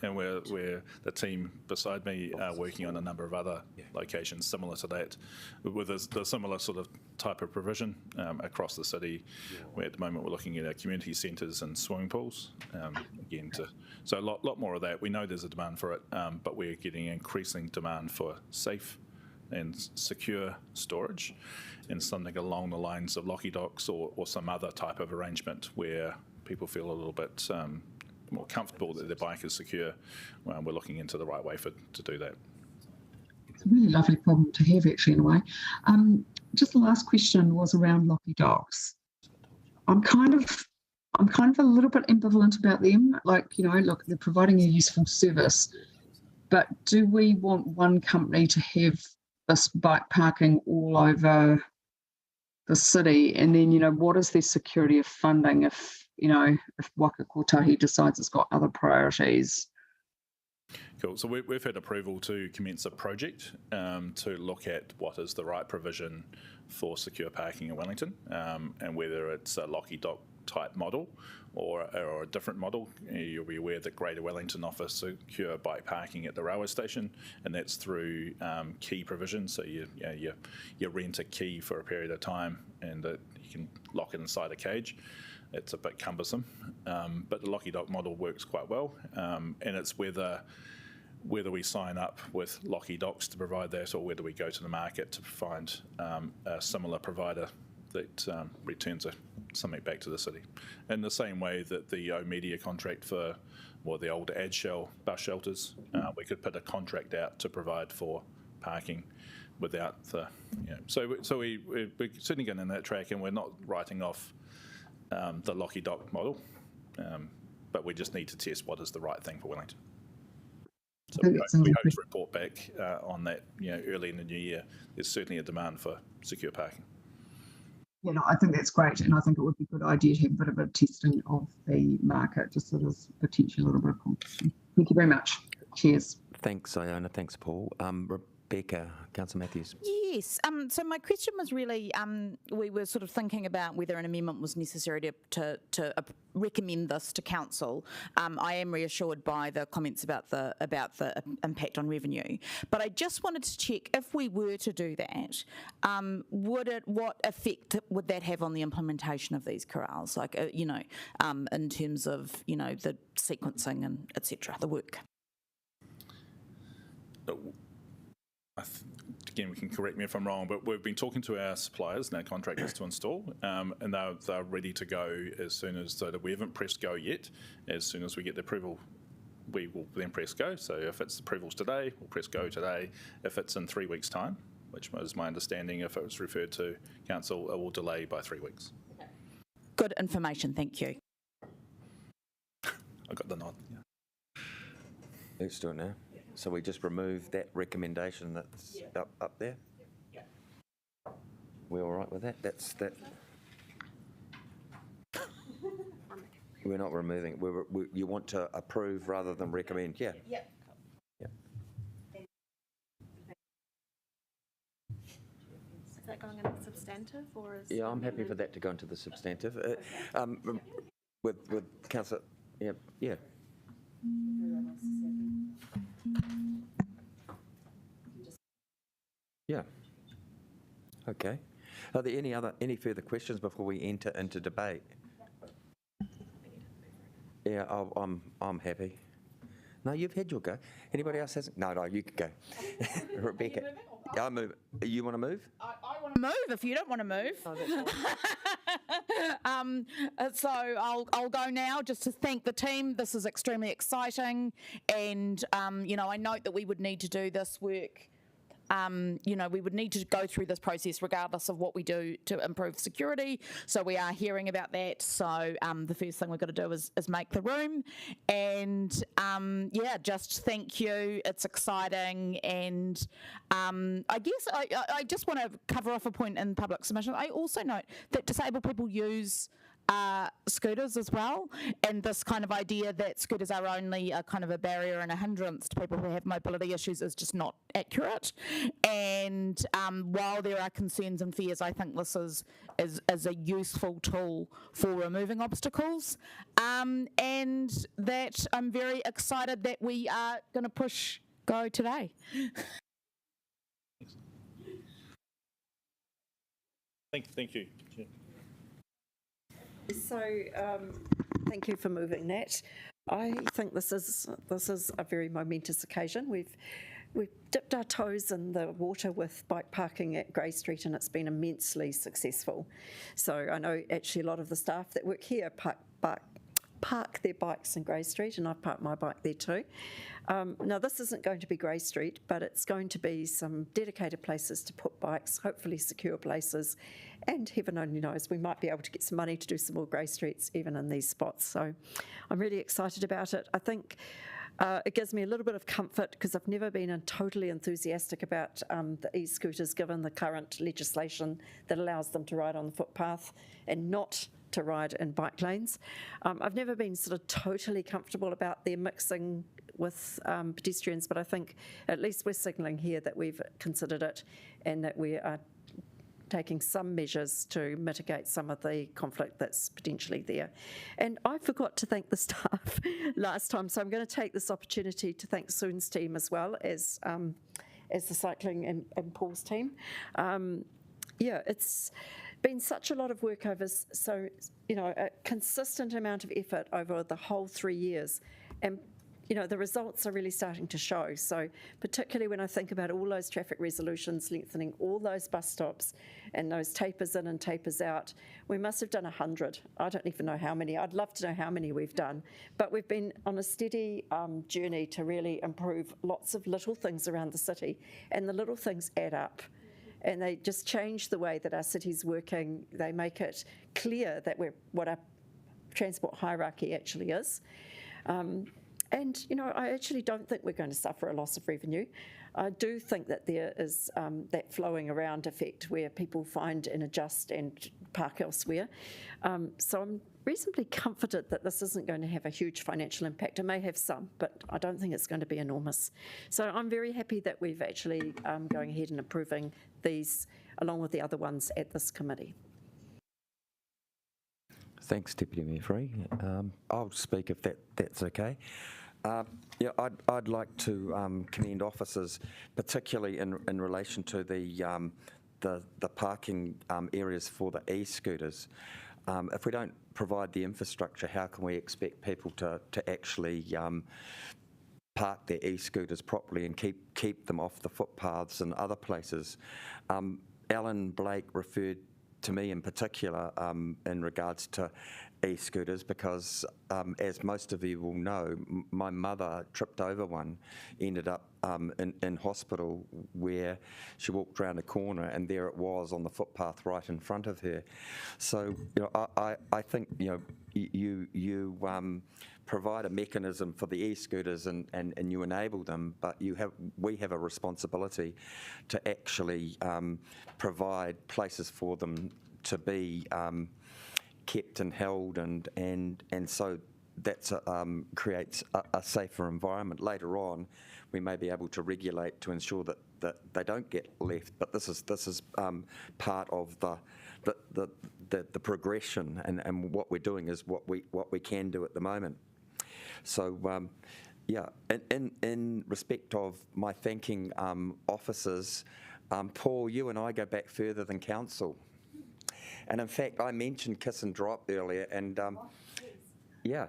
and we're the team beside me are working on a number of other locations similar to that, with the similar sort of type of provision across the city. Where at the moment we're looking at our community centres and swimming pools. So a lot more of that. We know there's a demand for it, but we're getting increasing demand for safe and secure storage, and something along the lines of locky docks or some other type of arrangement where people feel a little bit more comfortable that their bike is secure. We're looking into the right way to do that. It's a really lovely problem to have, actually, in a way. Just the last question was around locky docks. I'm kind of a little bit ambivalent about them. Look, they're providing a useful service, but do we want one company to have this bike parking all over the city, and then what is their security of funding if Waka Kotahi decides it's got other priorities? Cool. So we've had approval to commence a project to look at what is the right provision for secure parking in Wellington, and whether it's a locky dock type model or a different model. You'll be aware that Greater Wellington offers secure bike parking at the railway station, and that's through key provision. So you rent a key for a period of time, and you can lock it inside a cage. It's a bit cumbersome, but the locky dock model works quite well, and it's whether we sign up with Locky Docks to provide that, or whether we go to the market to find a similar provider that returns something back to the city. In the same way that the O-Media contract for the old Adshell bus shelters, we could put a contract out to provide for parking without the, so we're certainly going in that track, and we're not writing off the Locky Dock model, but we just need to test what is the right thing for Wellington. So we hope to report back on that, early in the new year. There's certainly a demand for secure parking. Yeah, no, I think that's great, and I think it would be a good idea to have a bit of a testing of the market, just so there's potentially a little bit of competition. Thank you very much. Cheers. Thanks, Iona. Thanks, Paul. Rebecca, Councillor Matthews. Yes. So my question was really, we were sort of thinking about whether an amendment was necessary to recommend this to council. I am reassured by the comments about the impact on revenue, but I just wanted to check, if we were to do that, what effect would that have on the implementation of these corrals? Like, in terms of the sequencing and etc. The work. Again, we can correct me if I'm wrong, but we've been talking to our suppliers and our contractors to install, and they're ready to go as soon as, so that we haven't pressed go yet. As soon as we get the approval, we will then press go. So if it's approvals today, we'll press go today. If it's in 3 weeks' time, which is my understanding, if it was referred to council, it will delay by 3 weeks. Good information, thank you. I got the nod. Yeah. Let's do it now. So we just remove that recommendation that's up there? Yeah. We're all right with that? That's that. We're not removing. You want to approve rather than recommend? Yeah. Yeah. Yeah. Is that going into substantive, or is? Yeah, I'm happy for that to go into the substantive. With Councillor, yeah. Yeah. Okay. Are there any further questions before we enter into debate? Yeah, I'm happy. No, you've had your go. Anybody else hasn't? No, you can go. Rebecca. Yeah, I move. You want to move? I want to move if you don't want to move. So I'll go now just to thank the team. This is extremely exciting, and I note that we would need to do this work. We would need to go through this process regardless of what we do to improve security. So we are hearing about that. So the first thing we've got to do is make the room. And just thank you. It's exciting. And I guess I just want to cover off a point in public submission. I also note that disabled people use scooters as well, and this kind of idea that scooters are only a kind of a barrier and a hindrance to people who have mobility issues is just not accurate. And while there are concerns and fears, I think this is a useful tool for removing obstacles, and that I'm very excited that we are going to push go today. Thank you. So, thank you for moving that. I think this is a very momentous occasion. We've dipped our toes in the water with bike parking at Grey Street, and it's been immensely successful. So I know actually a lot of the staff that work here park their bikes in Grey Street, and I've parked my bike there too. Now, this isn't going to be Grey Street, but it's going to be some dedicated places to put bikes, hopefully secure places, and heaven only knows, we might be able to get some money to do some more Grey Streets even in these spots. So I'm really excited about it. I think it gives me a little bit of comfort because I've never been totally enthusiastic about the e-scooters given the current legislation that allows them to ride on the footpath and not to ride in bike lanes. I've never been sort of totally comfortable about their mixing with pedestrians, but I think at least we're signalling here that we've considered it and that we are taking some measures to mitigate some of the conflict that's potentially there. And I forgot to thank the staff last time, so I'm going to take this opportunity to thank Soon's team as well as the cycling and Paul's team. It's been such a lot of work over, a consistent amount of effort over the whole 3 years. And the results are really starting to show. So particularly when I think about all those traffic resolutions, lengthening all those bus stops and those tapers in and tapers out, we must have done 100. I don't even know how many. I'd love to know how many we've done. But we've been on a steady journey to really improve lots of little things around the city. And the little things add up. And they just change the way that our city's working. They make it clear that what our transport hierarchy actually is. And, I actually don't think we're going to suffer a loss of revenue. I do think that there is that flowing around effect where people find and adjust and park elsewhere. So I'm reasonably confident that this isn't going to have a huge financial impact. It may have some, but I don't think it's going to be enormous. So I'm very happy that we've actually going ahead and approving these along with the other ones at this committee. Thanks, Deputy Mayor Free. I'll speak if that's okay. I'd like to commend officers, particularly in relation to the parking areas for the e-scooters. If we don't provide the infrastructure, how can we expect people to actually park their e-scooters properly and keep them off the footpaths and other places? Alan Blake referred to me in particular in regards to e-scooters because, as most of you will know, my mother tripped over one, ended up in hospital where she walked around a corner and there it was on the footpath right in front of her. So, I think, you provide a mechanism for the e-scooters and you enable them, but we have a responsibility to actually provide places for them to be kept and held, and so that creates a safer environment. Later on, we may be able to regulate to ensure that they don't get left, but this is part of the progression, and what we're doing is what we can do at the moment. So, in respect of my thanking officers, Paul, you and I go back further than council. And in fact, I mentioned kiss and drop earlier, and it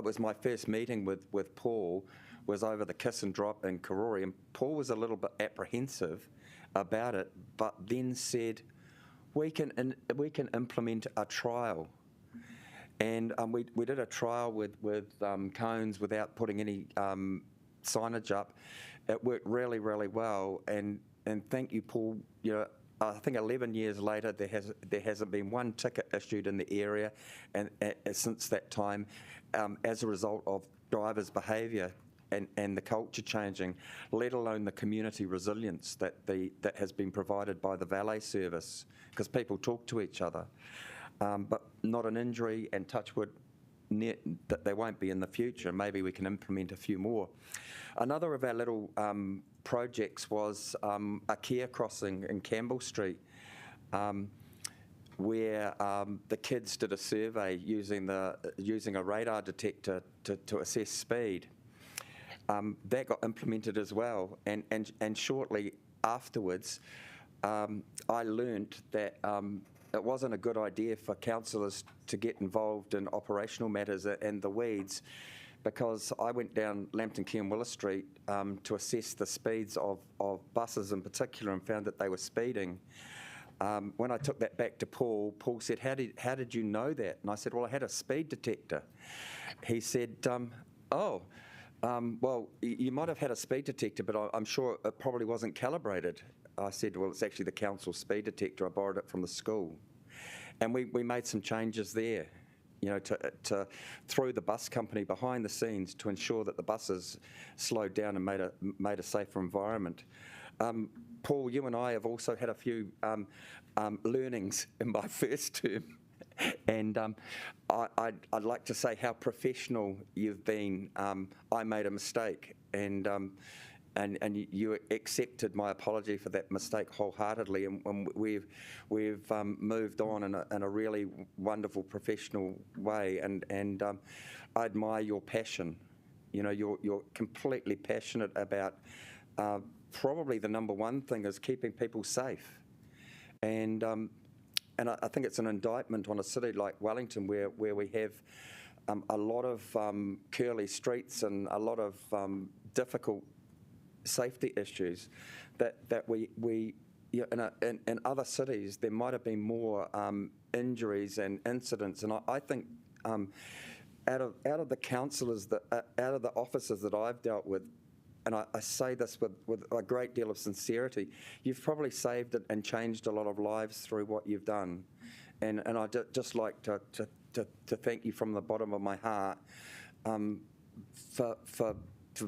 was my first meeting with Paul was over the kiss and drop in Karori, and Paul was a little bit apprehensive about it, but then said, we can implement a trial. And we did a trial with cones without putting any signage up. It worked really, really well, and thank you, Paul. I think 11 years later, there hasn't been one ticket issued in the area, and since that time, as a result of drivers' behaviour and the culture changing, let alone the community resilience that has been provided by the valet service, because people talk to each other. But not an injury, and touch wood, that there won't be in the future. Maybe we can implement a few more. Another of our little projects was a care crossing in Campbell Street, where the kids did a survey using a radar detector to assess speed. That got implemented as well, and shortly afterwards, I learnt that it wasn't a good idea for councillors to get involved in operational matters and the weeds, because I went down Lambton Quay and Willis Street to assess the speeds of buses in particular, and found that they were speeding. When I took that back to Paul, Paul said, how did you know that? And I said, well, I had a speed detector. He said, well, you might have had a speed detector, but I'm sure it probably wasn't calibrated. I said, well, it's actually the council speed detector. I borrowed it from the school. And we made some changes there, to through the bus company behind the scenes to ensure that the buses slowed down and made a safer environment. Paul, you and I have also had a few learnings in my first term. And I'd like to say how professional you've been. I made a mistake, and you accepted my apology for that mistake wholeheartedly, and we've moved on in a really wonderful professional way, and I admire your passion. You're completely passionate about probably the number one thing is keeping people safe, and I think it's an indictment on a city like Wellington where we have a lot of curly streets and a lot of difficult safety issues that we in other cities there might have been more injuries and incidents, and I think out of the councillors out of the officers that I've dealt with, and I say this with a great deal of sincerity, you've probably saved it and changed a lot of lives through what you've done, and I'd just like to thank you from the bottom of my heart for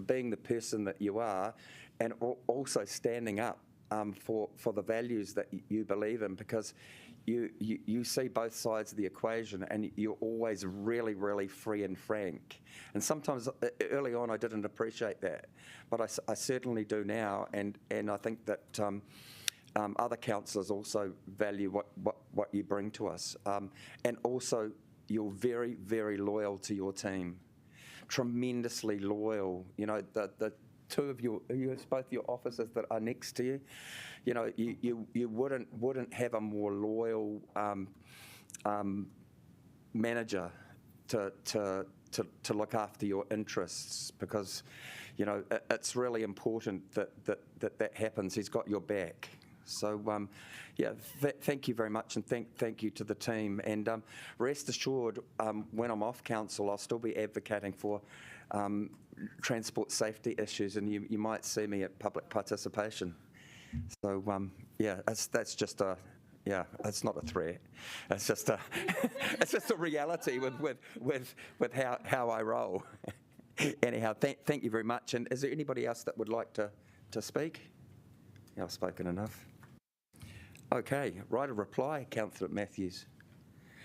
being the person that you are, and also standing up for the values that you believe in, because you see both sides of the equation, and you're always really, really free and frank. And sometimes early on I didn't appreciate that, but I certainly do now, and I think that other councillors also value what you bring to us, and also you're very, very loyal to your team, tremendously loyal. You know, the two of you, both your officers that are next to you, you know, you wouldn't have a more loyal manager to look after your interests, because, you know, it's really important that happens. He's got your back. So, yeah, thank you very much, and thank you to the team. And rest assured, when I'm off council, I'll still be advocating for transport safety issues, and you might see me at public participation. So, yeah, that's just a, yeah, it's not a threat. It's just a, it's just a reality with how I roll. Anyhow, thank you very much. And is there anybody else that would like to speak? Yeah, I've spoken enough. Okay, write a reply, Councillor Matthews.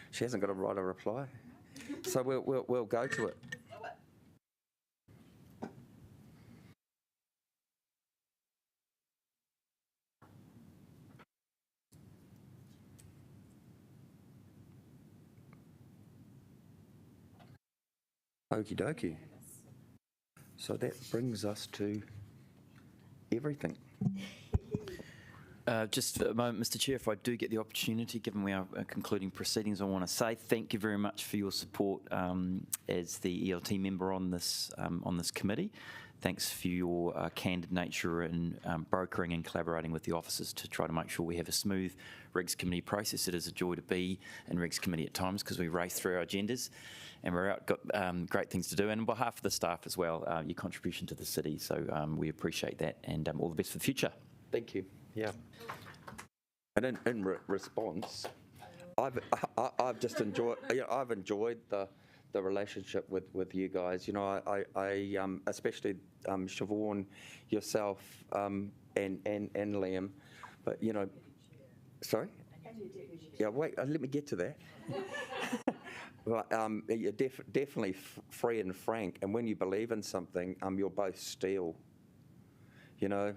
She hasn't got to write a reply, so we'll go to it. Okie dokie. So that brings us to everything. Just a moment, Mr. Chair, if I do get the opportunity, given we are concluding proceedings, I want to say thank you very much for your support as the ELT member on this committee. Thanks for your candid nature in brokering and collaborating with the officers to try to make sure we have a smooth Regs Committee process. It is a joy to be in Regs Committee at times, because we race through our agendas and we're out, got great things to do. And on behalf of the staff as well, your contribution to the city. So we appreciate that, and all the best for the future. Thank you. Yeah. And in response, I've just enjoyed. You know, I've enjoyed the relationship with you guys. You know, I especially Siobhan, yourself, and Liam. But you know, sorry. Yeah. Wait. Let me get to that. You're definitely free and frank, and when you believe in something, you're both steel. You know,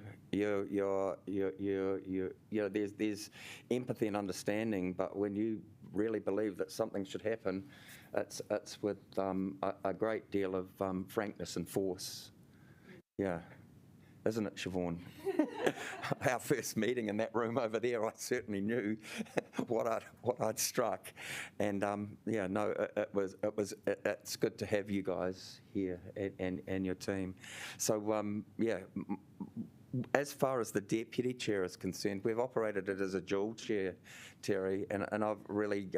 there's empathy and understanding, but when you really believe that something should happen, it's with a great deal of frankness and force. Yeah, isn't it, Siobhan? Our first meeting in that room over there, I certainly knew what I'd struck, and yeah, no, it's good to have you guys here and your team. So yeah. As far as the deputy chair is concerned, we've operated it as a dual chair, Terry, and I've really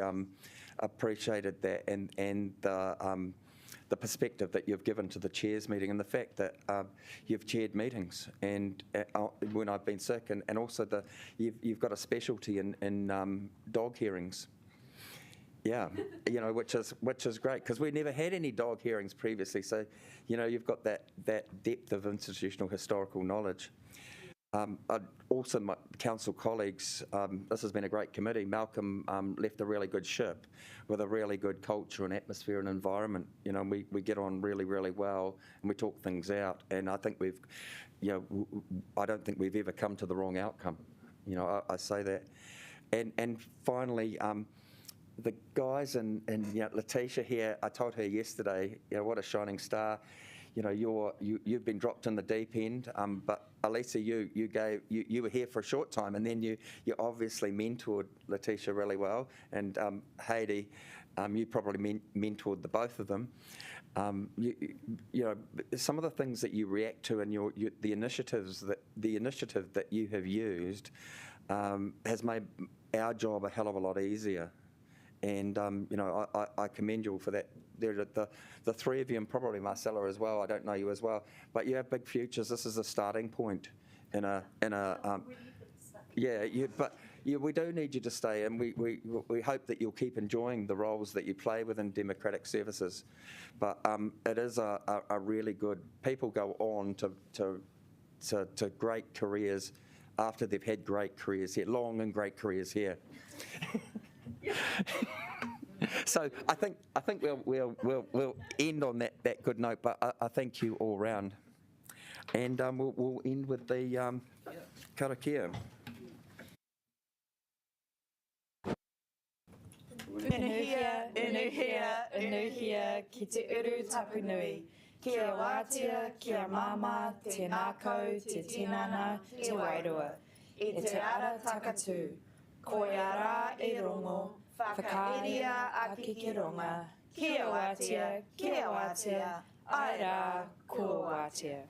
appreciated that, and the perspective that you've given to the chairs meeting, and the fact that you've chaired meetings and when I've been sick, and also you've got a specialty in dog hearings. Yeah, you know, which is great, because we never had any dog hearings previously. So, you know, you've got that depth of institutional historical knowledge. Also, my council colleagues, this has been a great committee. Malcolm left a really good ship with a really good culture and atmosphere and environment. You know, we get on really, really well, and we talk things out. And I think I don't think we've ever come to the wrong outcome. You know, I say that. And finally, the guys and you know, Letitia here, I told her yesterday, you know, what a shining star. you know, you've been dropped in the deep end, but Elisa, you were here for a short time, and then you obviously mentored Letitia really well, and Heidi, you probably mentored the both of them. You know, some of the things that you react to and the initiative that you have used has made our job a hell of a lot easier. And, you know, I commend you all for that. The three of you, and probably Marcella as well, I don't know you as well, but you have big futures. This is a starting point we do need you to stay, and we hope that you'll keep enjoying the roles that you play within democratic services. But it is a really good, people go on to great careers after they've had great careers here, long and great careers here. So I think we'll end on that good note. But I thank you all round, and we'll end with the karakia. Unuhia, unuhia, unuhia, ki te uru tapu nui. Kia wātia, kia mama, te nākau, te tinana, te wairua. I te ara takatū, koe ara e rongo, whakaaria a ki ronga. Kia wātia, ai rā, kua wātia.